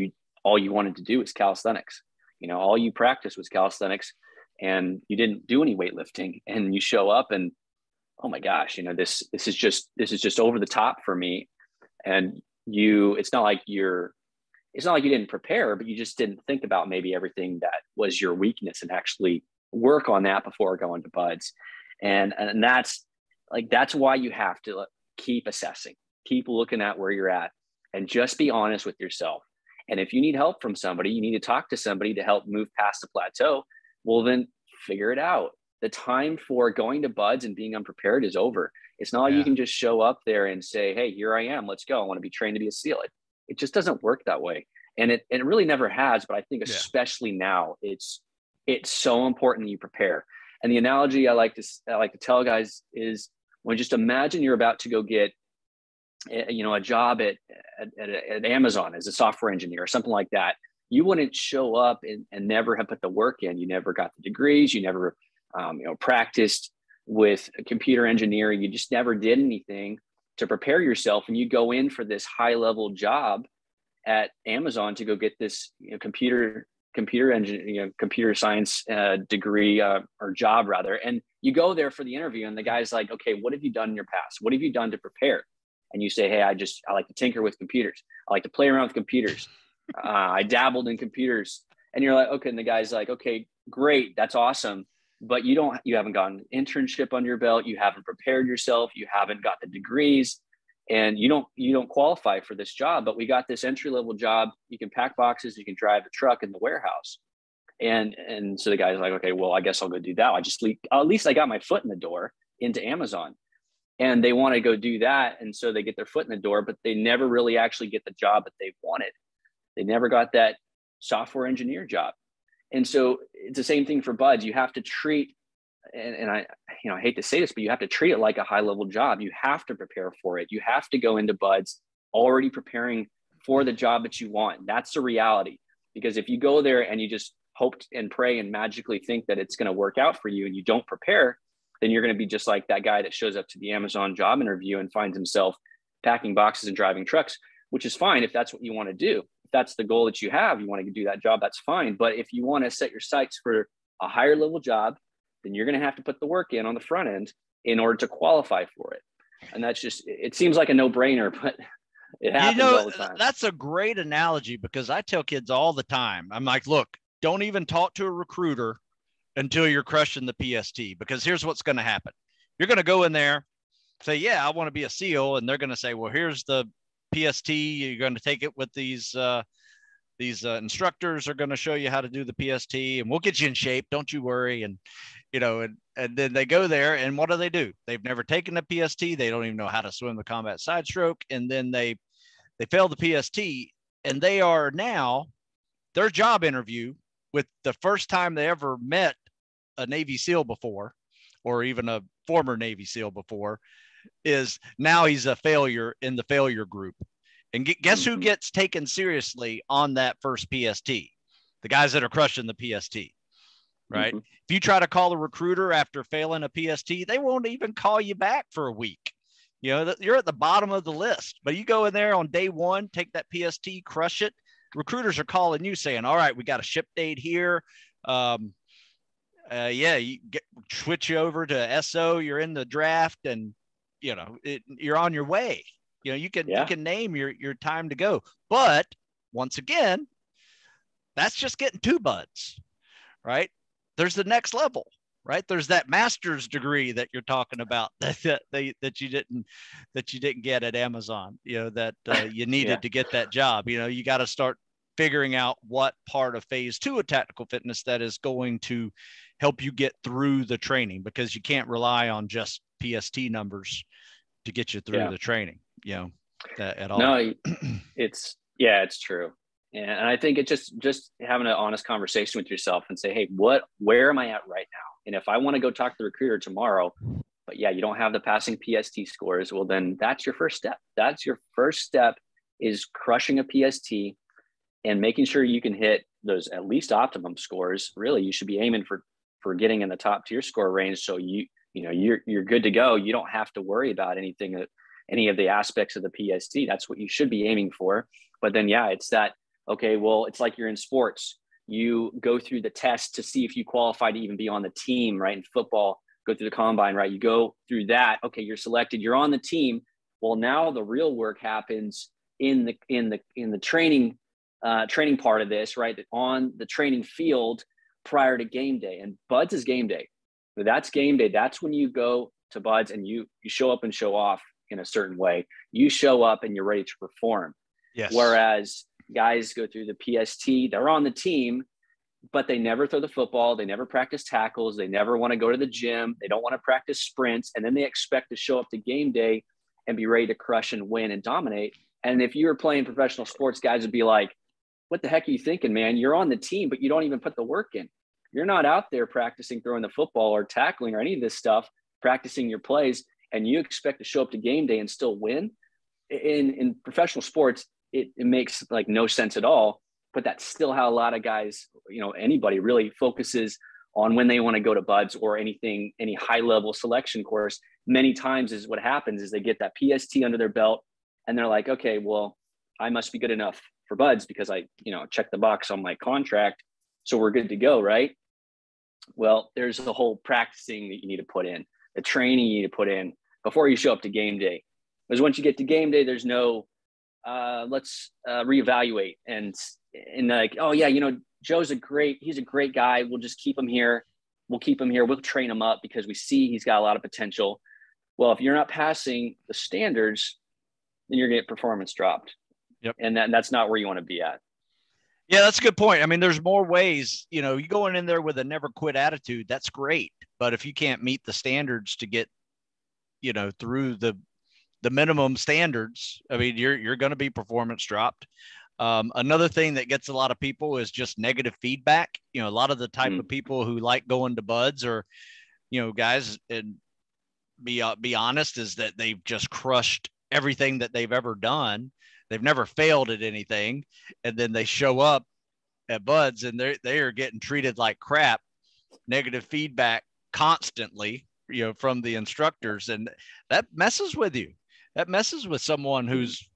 all you wanted to do was calisthenics. All you practiced was calisthenics and you didn't do any weightlifting, and you show up and, oh my gosh, this is just over the top for me. And it's not like you didn't prepare, but you just didn't think about maybe everything that was your weakness and actually work on that before going to Buds. And that's why you have to keep assessing, keep looking at where you're at, and just be honest with yourself. And if you need help from somebody, you need to talk to somebody to help move past the plateau. Well, then figure it out. The time for going to Buds and being unprepared is over. It's not like you can just show up there and say, hey, here I am. Let's go. I want to be trained to be a SEAL. It just doesn't work that way. And it really never has. But I think especially now, it's so important that you prepare. And the analogy I like to tell guys is, when just imagine you're about to go get a job at Amazon as a software engineer or something like that. You wouldn't show up and never have put the work in. You never got the degrees. You never practiced with computer engineering. You just never did anything to prepare yourself. And you go in for this high level job at Amazon to go get this computer engineering, computer science degree or job rather. And you go there for the interview and the guy's like, okay, what have you done in your past? What have you done to prepare? And you say, hey, I like to tinker with computers. I like to play around with computers. I dabbled in computers. And you're like, okay. And the guy's like, okay, great. That's awesome. But you haven't gotten an internship under your belt. You haven't prepared yourself. You haven't got the degrees, and you don't qualify for this job. But we got this entry-level job. You can pack boxes. You can drive the truck in the warehouse. And so the guy's like, okay, well, I guess I'll go do that. At least I got my foot in the door into Amazon. And they want to go do that. And so they get their foot in the door, but they never really actually get the job that they wanted. They never got that software engineer job. And so it's the same thing for Buds. You have to treat, and I hate to say this, but you have to treat it like a high level job. You have to prepare for it. You have to go into Buds already preparing for the job that you want. That's the reality. Because if you go there and you just hope and pray and magically think that it's going to work out for you and you don't prepare, then you're going to be just like that guy that shows up to the Amazon job interview and finds himself packing boxes and driving trucks, which is fine if that's what you want to do. If that's the goal that you have, you want to do that job, that's fine. But if you want to set your sights for a higher level job, then you're going to have to put the work in on the front end in order to qualify for it. And that's just, it seems like a no-brainer, but it happens all the time. That's a great analogy, because I tell kids all the time, I'm like, look, don't even talk to a recruiter until you're crushing the PST, because here's what's going to happen. You're going to go in there, say, yeah, I want to be a SEAL. And they're going to say, well, here's the PST. You're going to take it with these instructors are going to show you how to do the PST, and we'll get you in shape. Don't you worry. And, and then they go there, and what do? They've never taken the PST. They don't even know how to swim the combat side stroke. And then they fail the PST, and they are now, their job interview with the first time they ever met a Navy SEAL before, or even a former Navy SEAL before, is now he's a failure in the failure group. And guess who gets taken seriously on that first PST? The guys that are crushing the PST, right? If you try to call a recruiter after failing a PST, they won't even call you back for a week. You're at the bottom of the list. But you go in there on day one, take that PST, crush it. Recruiters are calling you saying, all right, we got a ship date here. You switch you over to SO, you're in the draft, and you're on your way. You can name your time to go. But once again, that's just getting 2 Buds, right? There's the next level. right? There's that master's degree that you're talking about that you didn't get at Amazon, that you needed Yeah. to get that job. You got to start figuring out what part of phase 2 of tactical fitness that is going to help you get through the training, because you can't rely on just PST numbers to get you through the training, at all. No, it's true. And I think it's just having an honest conversation with yourself and say, hey, where am I at right now? And if I want to go talk to the recruiter tomorrow, but you don't have the passing PST scores, well, then that's your first step. That's your first step, is crushing a PST and making sure you can hit those at least optimum scores. Really, you should be aiming for getting in the top tier score range. So you're good to go. You don't have to worry about any of the aspects of the PST. That's what you should be aiming for. But then, it's that, okay, well, it's like you're in sports. You go through the test to see if you qualify to even be on the team, right? In football, go through the combine, right? You go through that. Okay, you're selected. You're on the team. Well, now the real work happens in the training part of this, right? On the training field prior to game day. And Buds is game day. That's game day. That's when you go to Buds and you show up and show off in a certain way. You show up and you're ready to perform. Yes. Whereas guys go through the PST, they're on the team, but they never throw the football. They never practice tackles. They never want to go to the gym. They don't want to practice sprints. And then they expect to show up to game day and be ready to crush and win and dominate. And if you were playing professional sports, guys would be like, what the heck are you thinking, man? You're on the team, but you don't even put the work in. You're not out there practicing throwing the football or tackling or any of this stuff, practicing your plays, and you expect to show up to game day and still win. In professional sports, it makes like no sense at all, but that's still how a lot of guys, anybody really focuses on when they want to go to Buds or any high level selection course. Many times is what happens is they get that PST under their belt and they're like, okay, well, I must be good enough for Buds because I, check the box on my contract. So we're good to go. Right. Well, there's a whole practicing that you need to put in, the training you need to put in before you show up to game day. Because once you get to game day, there's no, let's reevaluate and like, oh yeah, Joe's he's a great guy. We'll just keep him here. We'll train him up because we see he's got a lot of potential. Well, if you're not passing the standards, then you're going to get performance dropped. Yep. And that's not where you want to be at. Yeah, that's a good point. I mean, there's more ways, you going in there with a never quit attitude, that's great. But if you can't meet the standards to get, through the minimum standards, I mean, you're going to be performance dropped. Another thing that gets a lot of people is just negative feedback. A lot of the type of people who like going to Buds or, guys, and be honest, is that they've just crushed everything that they've ever done. They've never failed at anything. And then they show up at Buds and they are getting treated like crap, negative feedback constantly, from the instructors. And that messes with you. That messes with someone who's,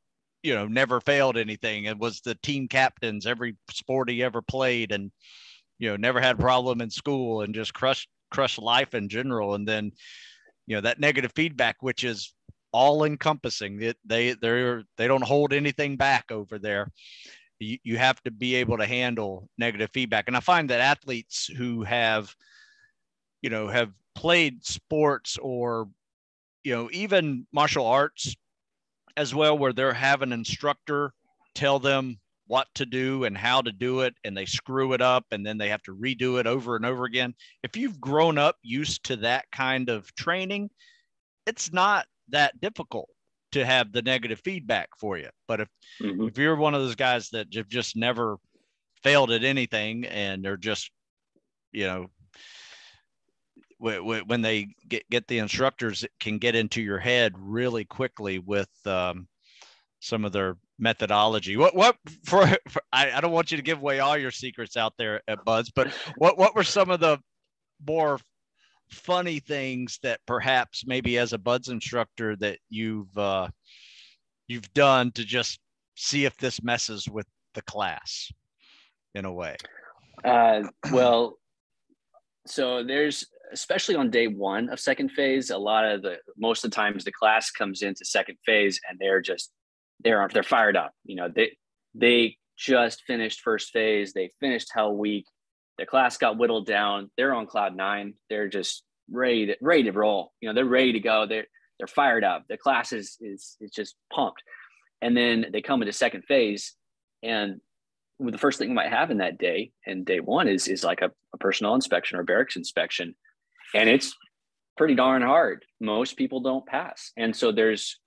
never failed anything and was the team captains every sport he ever played and, never had a problem in school and just crushed life in general. And then, that negative feedback, which is all encompassing, they don't hold anything back over there. You have to be able to handle negative feedback. And I find that athletes who have played sports or, even martial arts as well, where they're having an instructor tell them what to do and how to do it, and they screw it up and then they have to redo it over and over again. If you've grown up used to that kind of training, it's not that difficult to have the negative feedback for you. But if you're one of those guys that have just never failed at anything and they're just, when they get the instructors, it can get into your head really quickly with some of their methodology. What for I don't want you to give away all your secrets out there at Buds, but what were some of the more funny things that perhaps maybe as a Buds instructor that you've done to just see if this messes with the class in a way? Well, so there's, especially on day one of second phase, most of the times the class comes into second phase and they're fired up. They just finished first phase. They finished Hell Week. The class got whittled down. They're on cloud nine. They're just ready to roll. You know, they're ready to go. They're fired up. The class is just pumped. And then they come into second phase, and the first thing we might have in that day, and day one is like a personnel inspection or barracks inspection, and it's pretty darn hard. Most people don't pass, and so there's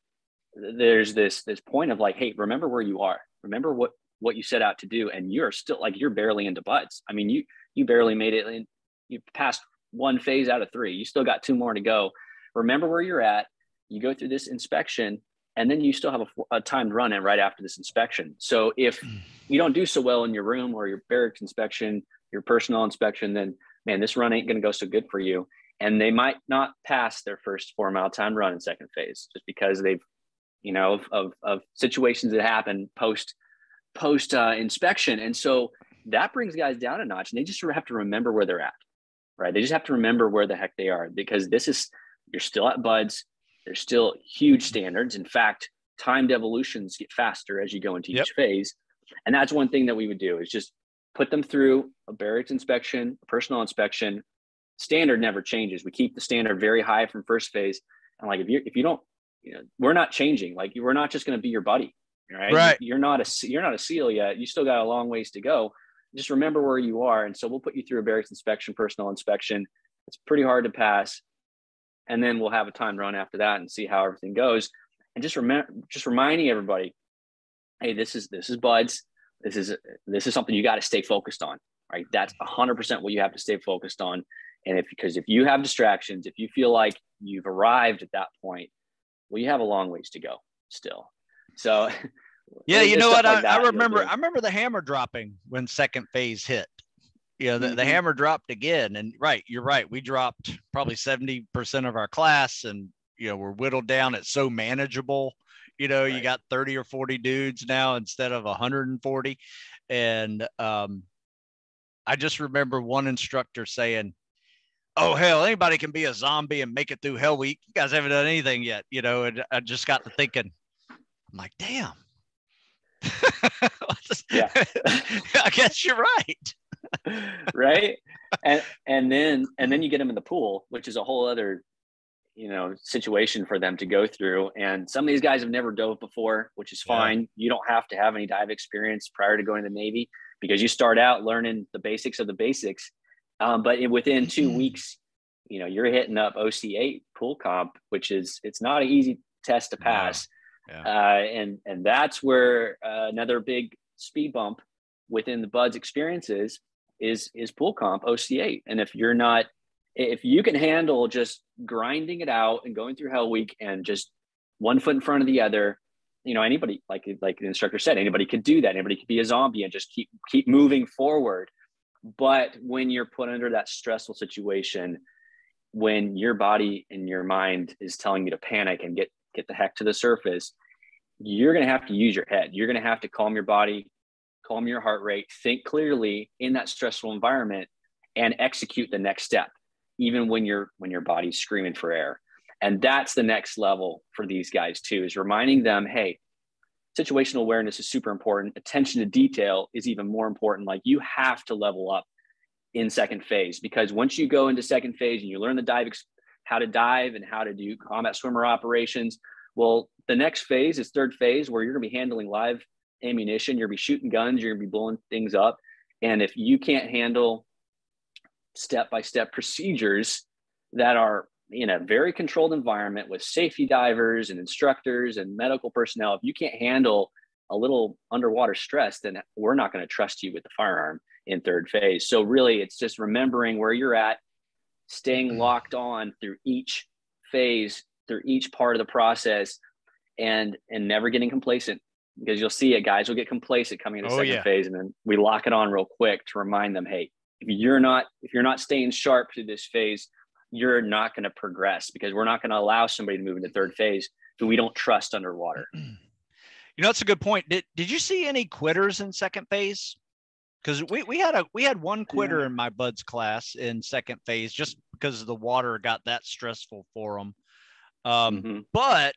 this point of like, hey, remember where you are. Remember what you set out to do, and you're still like, you're barely into buds. I mean, you barely made it in. You passed one phase out of 3. You still got 2 more to go. Remember where you're at. You go through this inspection, and then you still have a timed run in right after this inspection. So if you don't do so well in your room or your barracks inspection, your personnel inspection, then man, this run ain't going to go so good for you. And they might not pass their first 4-mile time run in second phase just because they've, you know, of situations that happen post inspection. And so that brings guys down a notch, and they just have to remember where they're at, right? They just have to remember where the heck they are, because you're still at buds. There's still huge standards. In fact, timed evolutions get faster as you go into each phase. And that's one thing that we would do, is just put them through a barracks inspection, a personnel inspection. Standard never changes. We keep the standard very high from first phase. And like, if you don't, you know, we're not changing. Like, we're not just going to be your buddy, right? Right. You're not a SEAL yet. You still got a long ways to go. Just remember where you are. And so we'll put you through a barracks inspection, personnel inspection. It's pretty hard to pass. And then we'll have a timed run after that and see how everything goes. And just reminding everybody, hey, this is buds. This is something you got to stay focused on, right? That's 100% what you have to stay focused on. And because if you have distractions, if you feel like you've arrived at that point, well, you have a long ways to go still. So yeah, you know what? I remember the hammer dropping when second phase hit. You know, the hammer dropped again. And right, you're right. We dropped probably 70% of our class, and, you know, we're whittled down. It's so manageable. You know, you got 30 or 40 dudes now instead of 140. And I just remember one instructor saying, oh, hell, anybody can be a zombie and make it through Hell Week. You guys haven't done anything yet, you know? And I just got to thinking, I'm like, damn. Yeah. I guess you're right. Right. And then you get them in the pool, which is a whole other, you know, situation for them to go through. And some of these guys have never dove before, which is fine. Yeah. You don't have to have any dive experience prior to going to the Navy, because you start out learning the basics of the basics. But within 2 weeks, you know, you're hitting up OC8 pool comp, which it's not an easy test to pass. No. Yeah. And that's where another big speed bump within the buds experiences is pool comp OC8. And if you can handle just grinding it out and going through Hell Week and just one foot in front of the other, you know, anybody, like the instructor said, anybody could do that. Anybody could be a zombie and just keep moving forward. But when you're put under that stressful situation, when your body and your mind is telling you to panic and get the heck to the surface, you're going to have to use your head. You're going to have to calm your body, calm your heart rate, think clearly in that stressful environment, and execute the next step, even when your body's screaming for air. And that's the next level for these guys too, is reminding them, hey, situational awareness is super important. Attention to detail is even more important. Like, you have to level up in second phase, because once you go into second phase and you learn how to dive and how to do combat swimmer operations, well, the next phase is third phase, where you're going to be handling live ammunition. You're going to be shooting guns. You're going to be blowing things up. And if you can't handle step-by-step procedures that are in a very controlled environment with safety divers and instructors and medical personnel, if you can't handle a little underwater stress, then we're not going to trust you with the firearm in third phase. So really, it's just remembering where you're at, staying locked on through each phase, through each part of the process, and never getting complacent, because you'll see it. Guys will get complacent coming into second phase, and then we lock it on real quick to remind them, hey, if you're not staying sharp through this phase, you're not going to progress, because we're not going to allow somebody to move into third phase who we don't trust underwater. You know, that's a good point. Did you see any quitters in second phase? Because we had one quitter in my buds class in second phase, just because the water got that stressful for them. But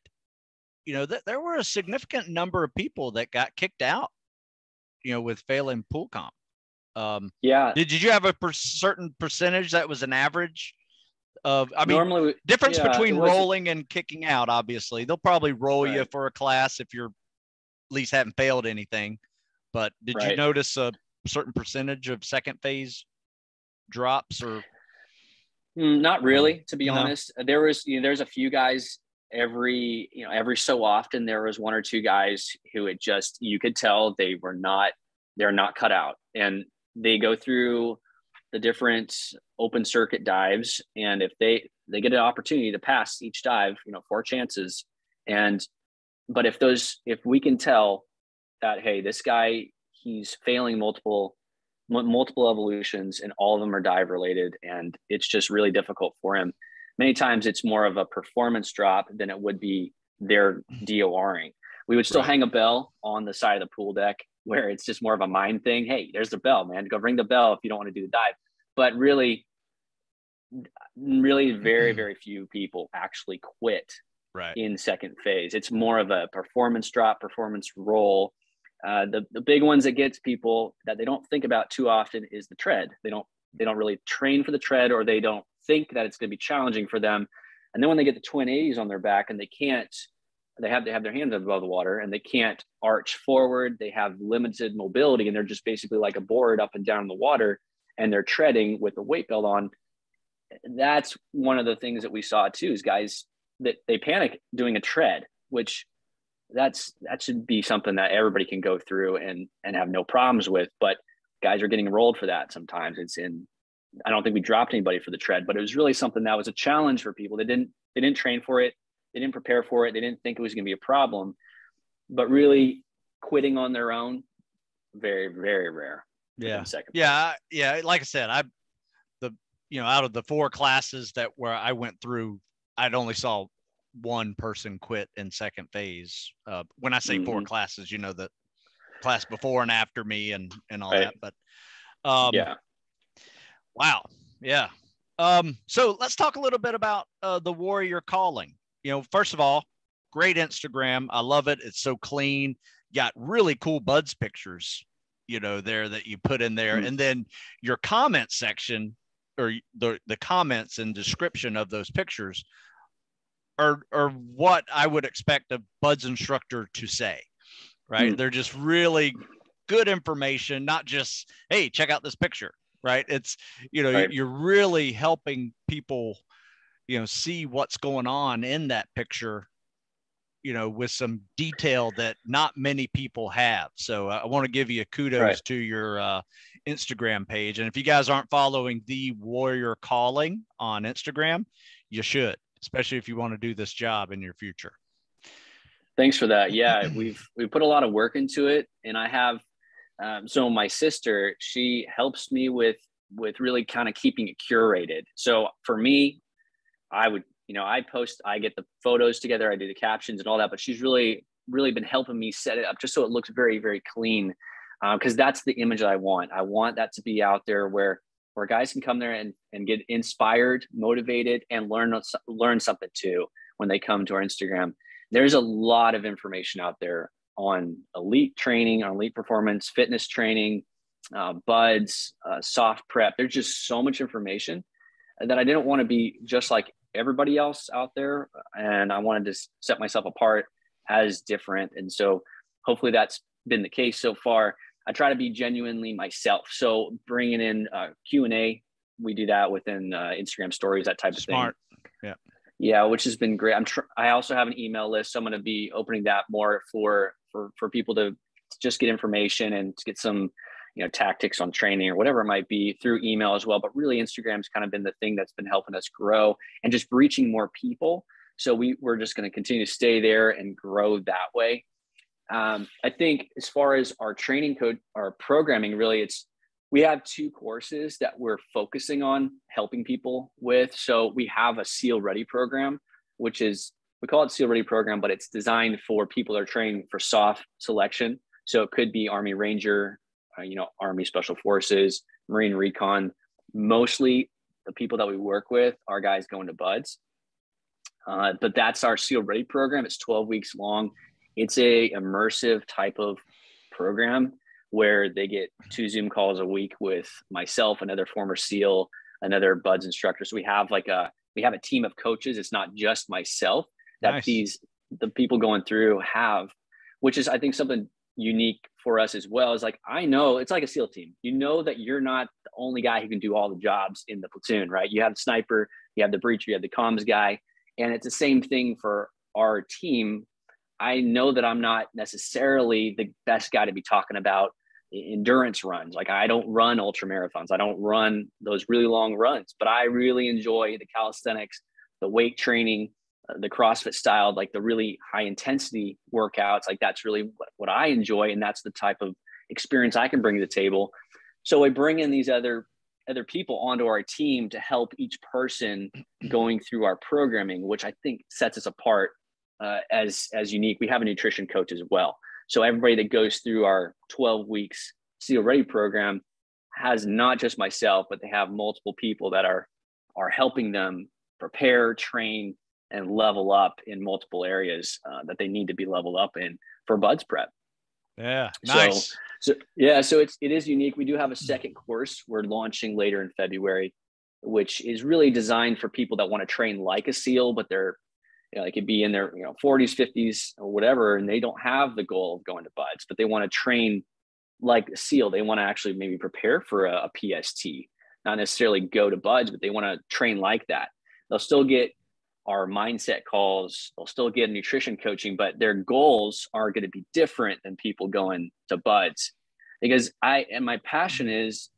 you know, there were a significant number of people that got kicked out, you know, with failing pool comp. Yeah. Did you have a certain percentage that was an average of, I mean, Normally, difference between it was, rolling and kicking out, obviously. They'll probably roll you right, for a class if you're at least haven't failed anything. But did you right. notice a certain percentage of second phase drops or? Not really, to be No. honest. There's a few guys every so often there was one or two guys who it just, you could tell they're not cut out, and they go through the different open circuit dives. And if they get an opportunity to pass each dive, 4 chances. And, but if we can tell that, hey, this guy, he's failing multiple evolutions and all of them are dive related and it's just really difficult for him, many times it's more of a performance drop than it would be their DORing. We would still hang a bell on the side of the pool deck where it's just more of a mind thing. Hey, there's the bell, man. Go ring the bell if you don't want to do the dive. But really very, very few people actually quit in second phase. It's more of a performance drop, performance roll. The big ones that gets people that they don't think about too often is the tread. They don't really train for the tread, or they don't think that it's going to be challenging for them. And then when they get the twin 80s on their back and they have their hands above the water and they can't arch forward, they have limited mobility and they're just basically like a board up and down the water and they're treading with a weight belt on. That's one of the things that we saw too, is guys that they panic doing a tread, which that should be something that everybody can go through and have no problems with. But guys are getting rolled for that. Sometimes I don't think we dropped anybody for the tread, but it was really something that was a challenge for people. They didn't train for it. They didn't prepare for it. They didn't think it was going to be a problem, but really quitting on their own, very, very rare. Yeah. Yeah. Like I said, out of the 4 classes where I went through, I'd only saw one person quit in second phase. When I say 4 classes, the class before and after me and all that, but wow. Yeah. So let's talk a little bit about the warrior calling. First of all, great Instagram. I love it. It's so clean. Got really cool buds pictures, there that you put in there. And then your comment section, or the comments and description of those pictures are what I would expect a buds instructor to say, right? They're just really good information, not just, hey, check out this picture, right? It's, you're really helping people, see what's going on in that picture, with some detail that not many people have. So I want to give you a kudos to your Instagram page. And if you guys aren't following The Warrior Calling on Instagram, you should, especially if you want to do this job in your future. Thanks for that. Yeah, we've put a lot of work into it, and I have. So my sister, she helps me with really kind of keeping it curated. So for me, I would, I get the photos together, I do the captions and all that, but she's really, really been helping me set it up just so it looks very, very clean. Because that's the image that I want. I want that to be out there where guys can come there and get inspired, motivated, and learn something too when they come to our Instagram. There's a lot of information out there on elite training, on elite performance, fitness training, buds, soft prep. There's just so much information that I didn't want to be just like everybody else out there. And I wanted to set myself apart as different. And so hopefully that's been the case so far. I try to be genuinely myself. So bringing in Q&A, we do that within Instagram stories, that type of thing. Yeah. Yeah, which has been great. I also have an email list, so I'm going to be opening that more for people to just get information and to get some, tactics on training or whatever it might be through email as well. But really, Instagram's kind of been the thing that's been helping us grow and just reaching more people. So we're just going to continue to stay there and grow that way. I think as far as our training code, our programming, really, we have 2 courses that we're focusing on helping people with. So we have a SEAL Ready program, which is, we call it SEAL Ready program, but it's designed for people that are training for soft selection. So it could be Army Ranger, Army Special Forces, Marine Recon. Mostly the people that we work with are guys going to buds. But that's our SEAL Ready program. It's 12 weeks long. It's a immersive type of program where they get 2 Zoom calls a week with myself, another former SEAL, another BUDS instructor. So we have a team of coaches. It's not just myself that Nice. the people going through have, which is, I think, something unique for us as well. Is like, I know it's like a SEAL team. You know that you're not the only guy who can do all the jobs in the platoon, right? You have the sniper, you have the breacher, you have the comms guy. And it's the same thing for our team. I know that I'm not necessarily the best guy to be talking about endurance runs. Like, I don't run ultra marathons. I don't run those really long runs, but I really enjoy the calisthenics, the weight training, the CrossFit style, like the really high intensity workouts. Like, that's really what I enjoy. And that's the type of experience I can bring to the table. So I bring in these other people onto our team to help each person going through our programming, which I think sets us apart as unique. We have a nutrition coach as well. So everybody that goes through our 12 weeks SEAL Ready program has not just myself, but they have multiple people that are helping them prepare, train, and level up in multiple areas that they need to be leveled up in for BUDS prep. Yeah, nice. So it is unique. We do have a second course we're launching later in February, which is really designed for people that want to train like a SEAL, but they're, they could be in their 40s, 50s, or whatever, and they don't have the goal of going to BUDS, but they want to train like a SEAL. They want to actually maybe prepare for a PST, not necessarily go to BUDS, but they want to train like that. They'll still get our mindset calls. They'll still get nutrition coaching, but their goals are going to be different than people going to BUDS, because my passion is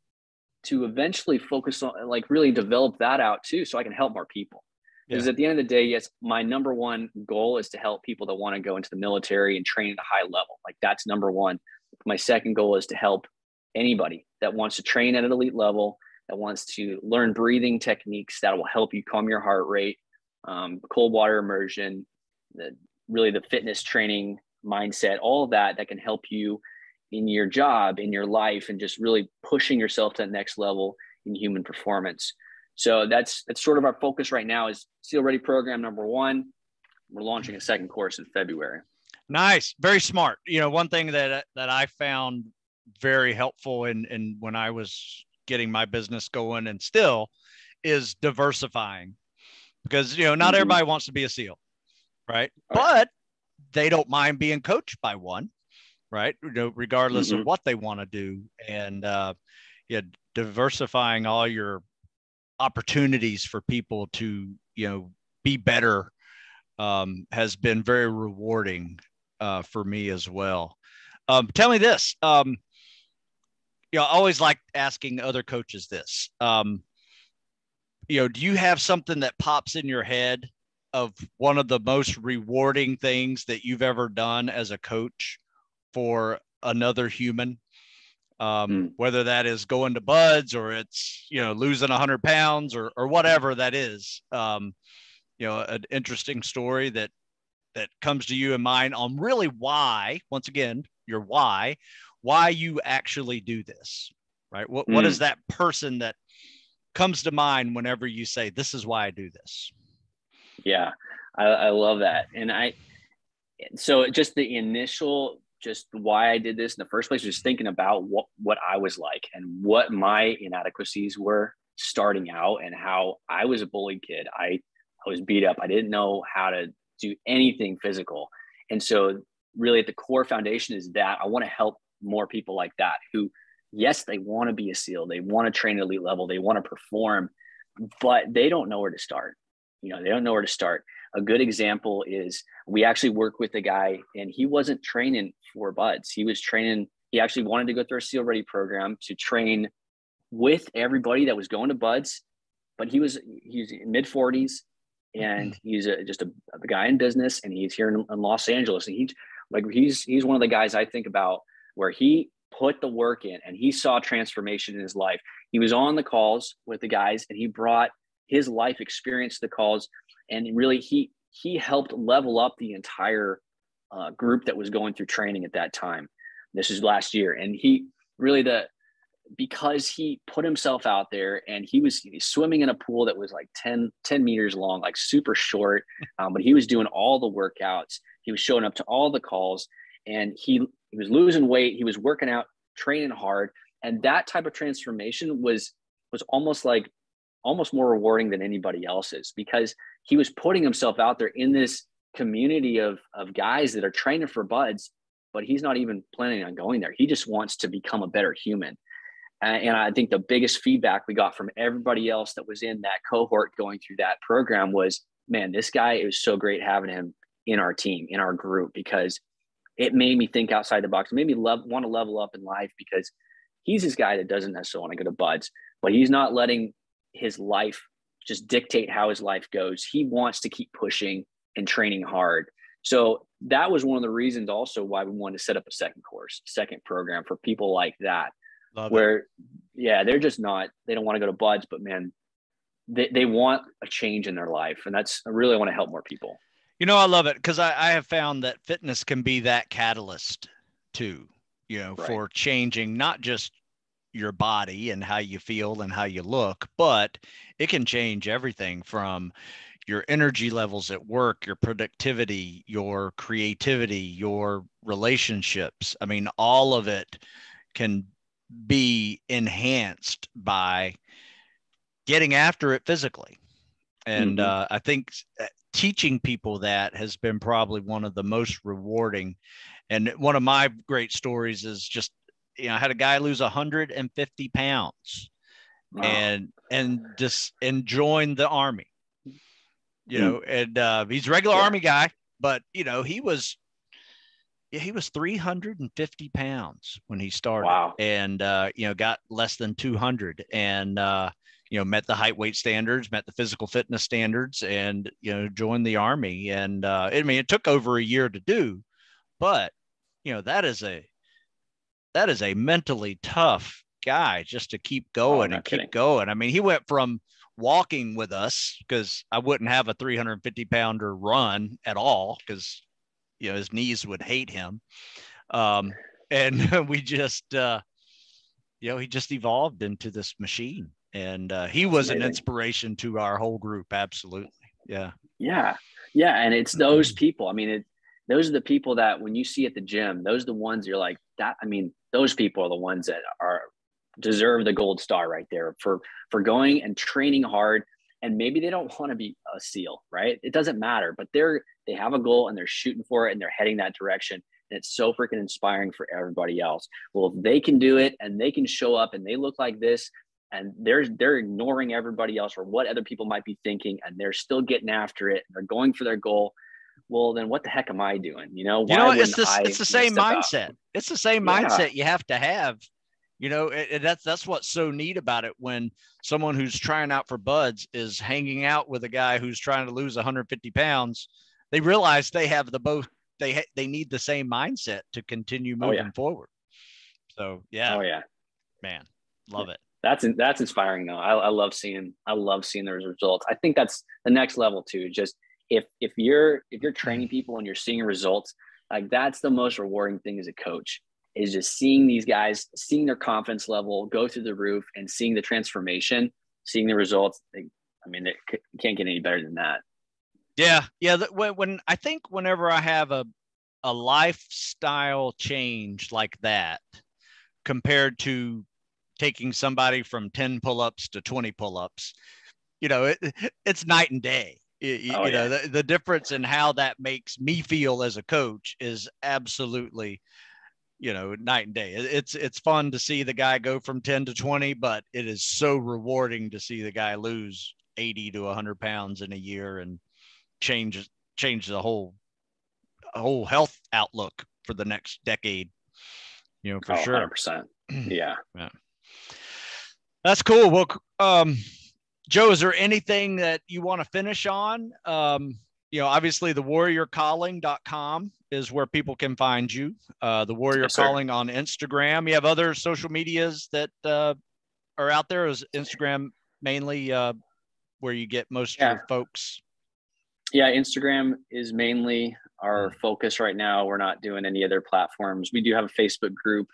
to eventually focus on, like, really develop that out too, so I can help more people. Because at the end of the day, yes, my number one goal is to help people that want to go into the military and train at a high level. Like, that's number one. My second goal is to help anybody that wants to train at an elite level, that wants to learn breathing techniques that will help you calm your heart rate, cold water immersion, really the fitness training mindset, all of that can help you in your job, in your life, and just really pushing yourself to that next level in human performance. So that's sort of our focus right now is SEAL Ready program number 1. We're launching a second course in February. Nice. Very smart. One thing that I found very helpful in when I was getting my business going, and still, is diversifying, because, not everybody wants to be a SEAL, right? But they don't mind being coached by one, right? Regardless of what they want to do. And diversifying all your opportunities for people to, be better has been very rewarding for me as well. Tell me this, I always like asking other coaches this. Do you have something that pops in your head of one of the most rewarding things that you've ever done as a coach for another human? Whether that is going to BUDS, or it's, losing 100 pounds, or whatever that is, an interesting story that comes to you in mind on really why, once again, your why you actually do this, right? What is that person that comes to mind whenever you say, this is why I do this? Yeah, I love that. And so just the initial, just why I did this in the first place, was thinking about what I was like and what my inadequacies were starting out, and how I was a bullied kid. I was beat up. I didn't know how to do anything physical. And so really at the core foundation is that I want to help more people like that, who, yes, they want to be a SEAL. They want to train at elite level. They want to perform, but they don't know where to start. They don't know where to start. A good example is, we actually work with a guy, and he wasn't training for BUDS. He actually wanted to go through a SEAL Ready program to train with everybody that was going to BUDS, but he's in mid 40s, and he's just a guy in business, and he's here in Los Angeles. And he's one of the guys I think about, where he put the work in and he saw transformation in his life. He was on the calls with the guys, and he brought his life experience to the calls. And really he helped level up the entire group that was going through training at that time. This is last year. And he really, because he put himself out there, and he's swimming in a pool that was like 10 meters long, like super short. But he was doing all the workouts. He was showing up to all the calls, and he was losing weight. He was working out training hard. And that type of transformation was almost more rewarding than anybody else's, because he was putting himself out there in this community of guys that are training for buds, but he's not even planning on going there. He just wants to become a better human. And I think the biggest feedback we got from everybody else that was in that cohort going through that program was, man, this guy, it was so great having him in our team, in our group, because it made me think outside the box. It made me want to level up in life, because he's this guy that doesn't necessarily want to go to buds, but he's not letting his life just dictate how his life goes. He wants to keep pushing and training hard. So that was one of the reasons also why we wanted to set up a second program for people like that. Love where, it. yeah, they're just not, they don't want to go to buds, but man, they want a change in their life. And I really want to help more people. You know, I love it, because I have found that fitness can be that catalyst too, you know, Right. for changing not just your body and how you feel and how you look, but it can change everything from your energy levels at work, your productivity, your creativity, your relationships. I mean, all of it can be enhanced by getting after it physically. And I think teaching people that has been probably one of the most rewarding. And one of my great stories is just, you know, I had a guy lose 150 pounds. Wow. and joined the Army, you know, and he's a regular Army guy, but you know, he was 350 pounds when he started. Wow. And, you know, got less than 200, and, you know, met the height weight standards, met the physical fitness standards, and, you know, joined the Army. And, I mean, it took over a year to do, but, you know, that is a mentally tough guy just to keep going and keep going. I mean, he went from walking with us, because I wouldn't have a 350 pounder run at all, because, you know, his knees would hate him. And we just, you know, he just evolved into this machine, and he was an inspiration to our whole group. Absolutely. Yeah. Yeah. Yeah. And it's those people. I mean, those are the people that when you see at the gym, those are the ones you're like that. I mean, those people are the ones that deserve the gold star right there for going and training hard. And maybe they don't want to be a SEAL, right? It doesn't matter, but they have a goal and they're shooting for it and they're heading that direction. And it's so freaking inspiring for everybody else. Well, if they can do it and they can show up and they look like this, and they're ignoring everybody else or what other people might be thinking, and they're still getting after it, and they're going for their goal. Well, then what the heck am I doing? You know, it's the same mindset. It's the same mindset you have to have. You know, that's what's so neat about it. When someone who's trying out for buds is hanging out with a guy who's trying to lose 150 pounds, they realize they have they need the same mindset to continue moving forward. So, yeah. Oh yeah, man, love it. That's inspiring though. I love seeing those results. I think that's the next level too. Just if you're training people and you're seeing results, like that's the most rewarding thing as a coach, is just seeing these guys, seeing their confidence level go through the roof and seeing the transformation, seeing the results. I mean, it can't get any better than that. Yeah. Yeah. When I think whenever I have a lifestyle change like that, compared to taking somebody from 10 pull-ups to 20 pull-ups, you know, it's night and day. You know, the difference in how that makes me feel as a coach is absolutely, you know, night and day. It's fun to see the guy go from 10 to 20, but it is so rewarding to see the guy lose 80 to 100 pounds in a year and change the whole health outlook for the next decade, you know, for sure. 100%. Yeah. That's cool. Well, Joe, is there anything that you want to finish on? You know, obviously thewarriorcalling.com is where people can find you. The Warrior Calling on Instagram. You have other social medias that are out there? Is Instagram mainly where you get most of your folks? Yeah, Instagram is mainly our focus right now. We're not doing any other platforms. We do have a Facebook group,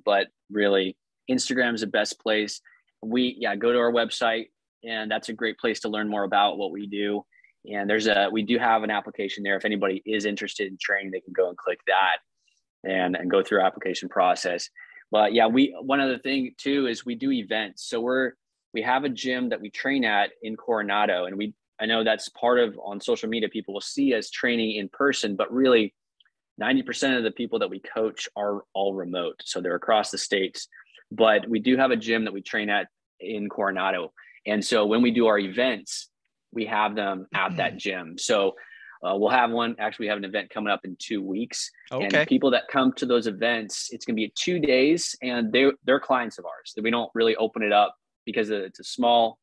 but really Instagram is the best place. Go to our website, and that's a great place to learn more about what we do. And we do have an application there. If anybody is interested in training, they can go and click that and go through our application process. But yeah, one other thing too is we do events. So we have a gym that we train at in Coronado, and I know that's part of, on social media, people will see us training in person, but really 90% of the people that we coach are all remote. So they're across the states, but we do have a gym that we train at in Coronado. And so when we do our events, we have them at that gym. So we'll have one, actually we have an event coming up in 2 weeks. Okay. And people that come to those events, it's going to be 2 days, and they're clients of ours. We don't really open it up because it's a small,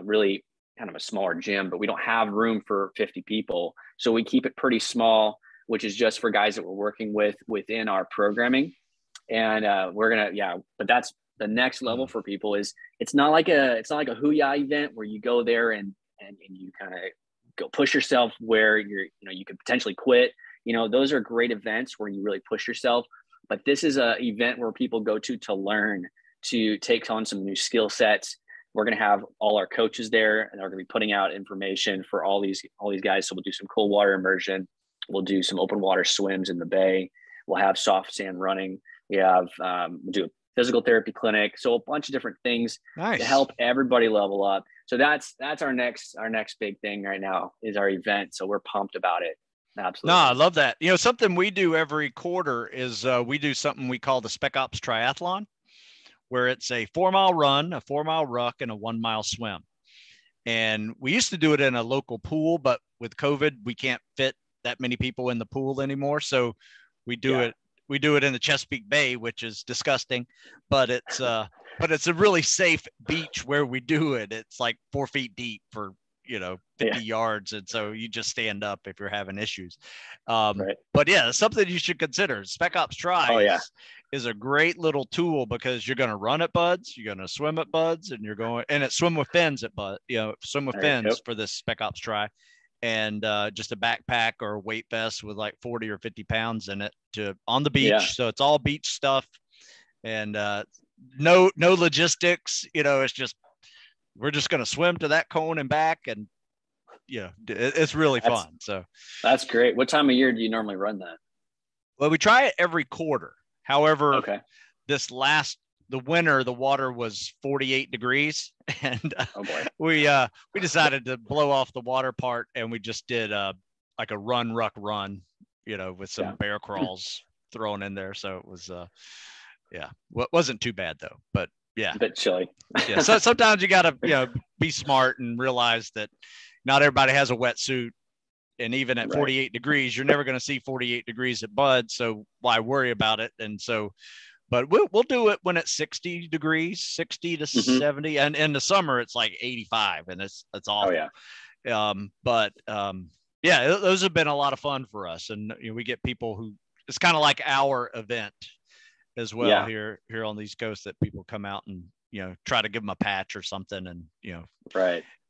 really kind of a smaller gym, but we don't have room for 50 people. So we keep it pretty small, which is just for guys that we're working with within our programming. And but that's the next level for people. Is it's not like a Hoo-Yah event where you go there and you kind of go push yourself where you could potentially quit. Those are great events where you really push yourself. But this is a event where people go to learn, to take on some new skill sets. We're going to have all our coaches there, and they're going to be putting out information for all these guys. So we'll do some cold water immersion. We'll do some open water swims in the bay. We'll have soft sand running. We'll do a physical therapy clinic. So a bunch of different things to help everybody level up. So that's our next big thing right now is our event. So we're pumped about it. Absolutely. No, I love that. Something we do every quarter is we do something we call the Spec Ops Triathlon, where it's a 4-mile run, a 4-mile ruck, and a 1-mile swim. And we used to do it in a local pool, but with COVID, we can't fit that many people in the pool anymore. So we do it in the Chesapeake Bay, which is disgusting, but it's a really safe beach where we do it. It's like 4 feet deep for 50 yards, and so you just stand up if you're having issues. Right. But yeah, something you should consider. Spec Ops Tri is a great little tool, because you're going to run at Buds, you're going to swim at Buds, and it's swim with fins at Bud. Swim with fins for this Spec Ops Tri. And just a backpack or a weight vest with like 40 or 50 pounds in it on the beach. Yeah. So it's all beach stuff, and no logistics. It's just, we're just going to swim to that cone and back, and it's really fun. So that's great. What time of year do you normally run that? Well, we try it every quarter. However, the winter, the water was 48 degrees, and we decided to blow off the water part, and we just did like a run with some bear crawls thrown in there. So it was wasn't too bad though, but a bit chilly. Yeah. So sometimes you got to be smart and realize that not everybody has a wetsuit, and even at 48 degrees, you're never going to see 48 degrees at Bud, so why worry about it? And so. But we'll do it when it's 60 degrees, 60 to 70. And in the summer, it's like 85, and it's awful. Oh, yeah. Those have been a lot of fun for us. And we get people who, it's kind of like our event as well here on the East Coast, that people come out and, try to give them a patch or something, and,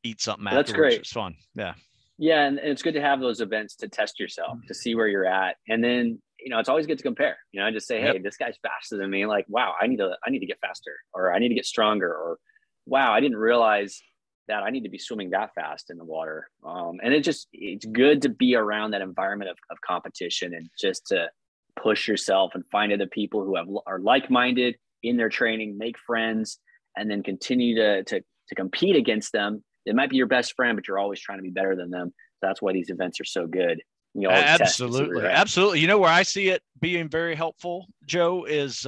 eat something afterwards. That's great. It's fun. Yeah. Yeah. And it's good to have those events to test yourself, to see where you're at. And then, it's always good to compare, just say, hey, this guy's faster than me. Like, wow, I need to get faster, or I need to get stronger, or wow, I didn't realize that I need to be swimming that fast in the water. And it's good to be around that environment of competition, and just to push yourself and find other people who are like-minded in their training, make friends, and then continue to compete against them. It might be your best friend, but you're always trying to be better than them. That's why these events are so good. Absolutely. Where I see it being very helpful, Joe, is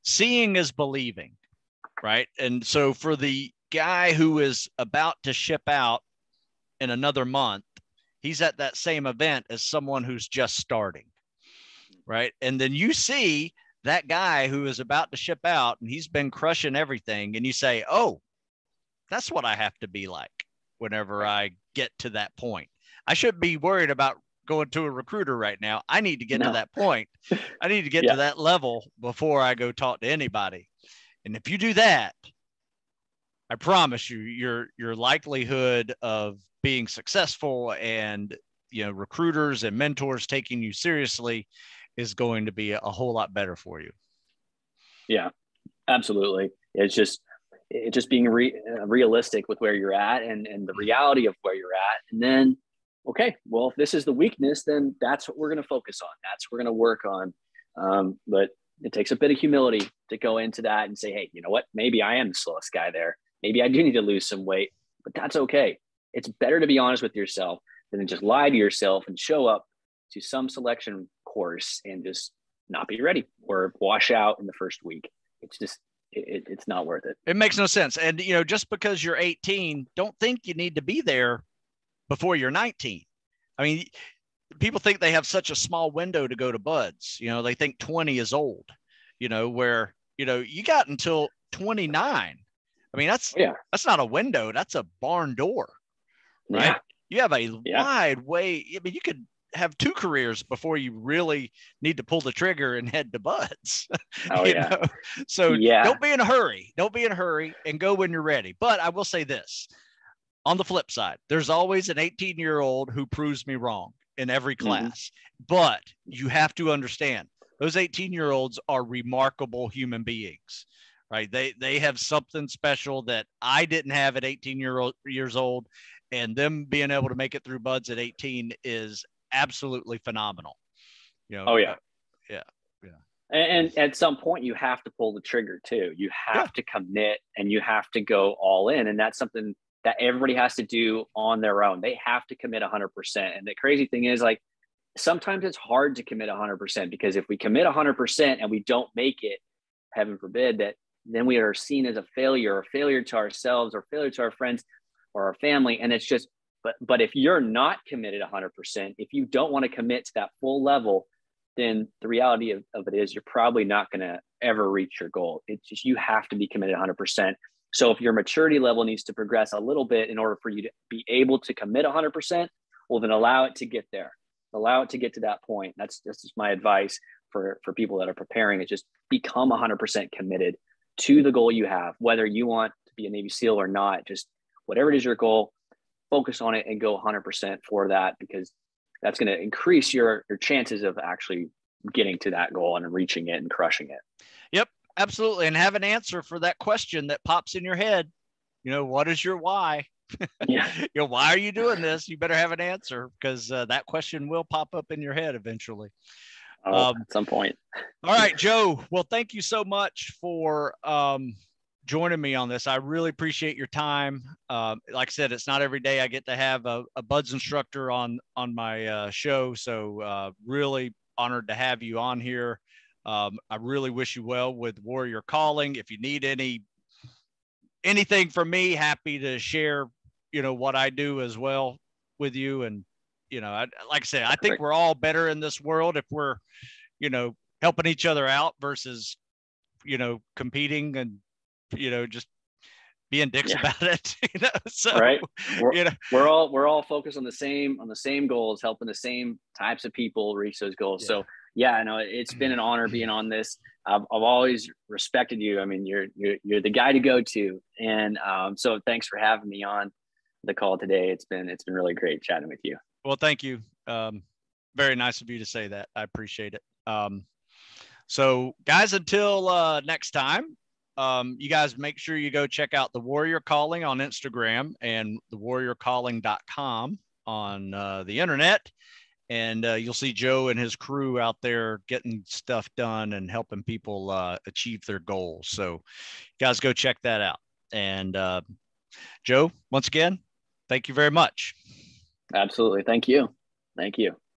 seeing is believing, right? And so for the guy who is about to ship out in another month, he's at that same event as someone who's just starting, right? And then you see that guy who is about to ship out, and he's been crushing everything, and you say, oh, that's what I have to be like whenever I get to that point. I shouldn't be worried about going to a recruiter right now. I need to get to that point. I need to get to that level before I go talk to anybody. And if you do that, I promise you, your likelihood of being successful and, recruiters and mentors taking you seriously is going to be a whole lot better for you. Yeah, absolutely. It's just being realistic with where you're at, and the reality of where you're at. And then, okay, well, if this is the weakness, then that's what we're going to focus on. That's what we're going to work on. But It takes a bit of humility to go into that and say, hey, you know what? Maybe I am the slowest guy there. Maybe I do need to lose some weight, but that's okay. It's better to be honest with yourself than to just lie to yourself and show up to some selection course and just not be ready or wash out in the first week. It's just, it's not worth it. It makes no sense. And, just because you're 18, don't think you need to be there before you're 19. I mean, people think they have such a small window to go to buds. They think 20 is old, where, you got until 29. I mean, that's not a window. That's a barn door, right? Yeah. You have a wide way. I mean, you could have 2 careers before you really need to pull the trigger and head to buds. Oh, yeah. So don't be in a hurry. Don't be in a hurry, and go when you're ready. But I will say this, on the flip side, there's always an 18-year-old who proves me wrong in every class. But you have to understand, those 18-year-olds are remarkable human beings, right? They have something special that I didn't have at 18 years old, and them being able to make it through buds at 18 is absolutely phenomenal. Oh yeah. And at some point you have to pull the trigger too. You have to commit and you have to go all in. And that's something that everybody has to do on their own. They have to commit 100%. And the crazy thing is, like, sometimes it's hard to commit 100%, because if we commit 100% and we don't make it, heaven forbid, that then we are seen as a failure, or failure to ourselves, or failure to our friends or our family. And it's just, but if you're not committed 100%, if you don't want to commit to that full level, then the reality of it is you're probably not going to ever reach your goal. It's just, you have to be committed 100%. So if your maturity level needs to progress a little bit in order for you to be able to commit 100%, well, then allow it to get there. Allow it to get to that point. That's just my advice for people that are preparing. Is just become 100% committed to the goal you have, whether you want to be a Navy SEAL or not. Just whatever it is your goal, focus on it and go 100% for that, because that's going to increase your chances of actually getting to that goal and reaching it and crushing it. Yep, absolutely. And have an answer for that question that pops in your head. What is your why? Yeah. Why are you doing this? You better have an answer, because that question will pop up in your head eventually. At some point. All right, Joe. Well, thank you so much for joining me on this. I really appreciate your time. Like I said, it's not every day I get to have a buds instructor on my show. So really honored to have you on here. I really wish you well with Warrior Calling. If you need anything from me, happy to share, what I do as well with you. And, like I said, I think we're all better in this world if we're, helping each other out versus, competing and, just being dicks about it. So right. We're all focused on the same goals, helping the same types of people reach those goals. Yeah. So yeah, I know it's been an honor being on this. I've always respected you. I mean, you're the guy to go to. And so thanks for having me on the call today. It's been really great chatting with you. Well, thank you. Very nice of you to say that. I appreciate it. So guys, until next time, you guys make sure you go check out the Warrior Calling on Instagram and the warriorcalling.com on the internet. And you'll see Joe and his crew out there getting stuff done and helping people achieve their goals. So guys, go check that out. And Joe, once again, thank you very much. Absolutely. Thank you. Thank you.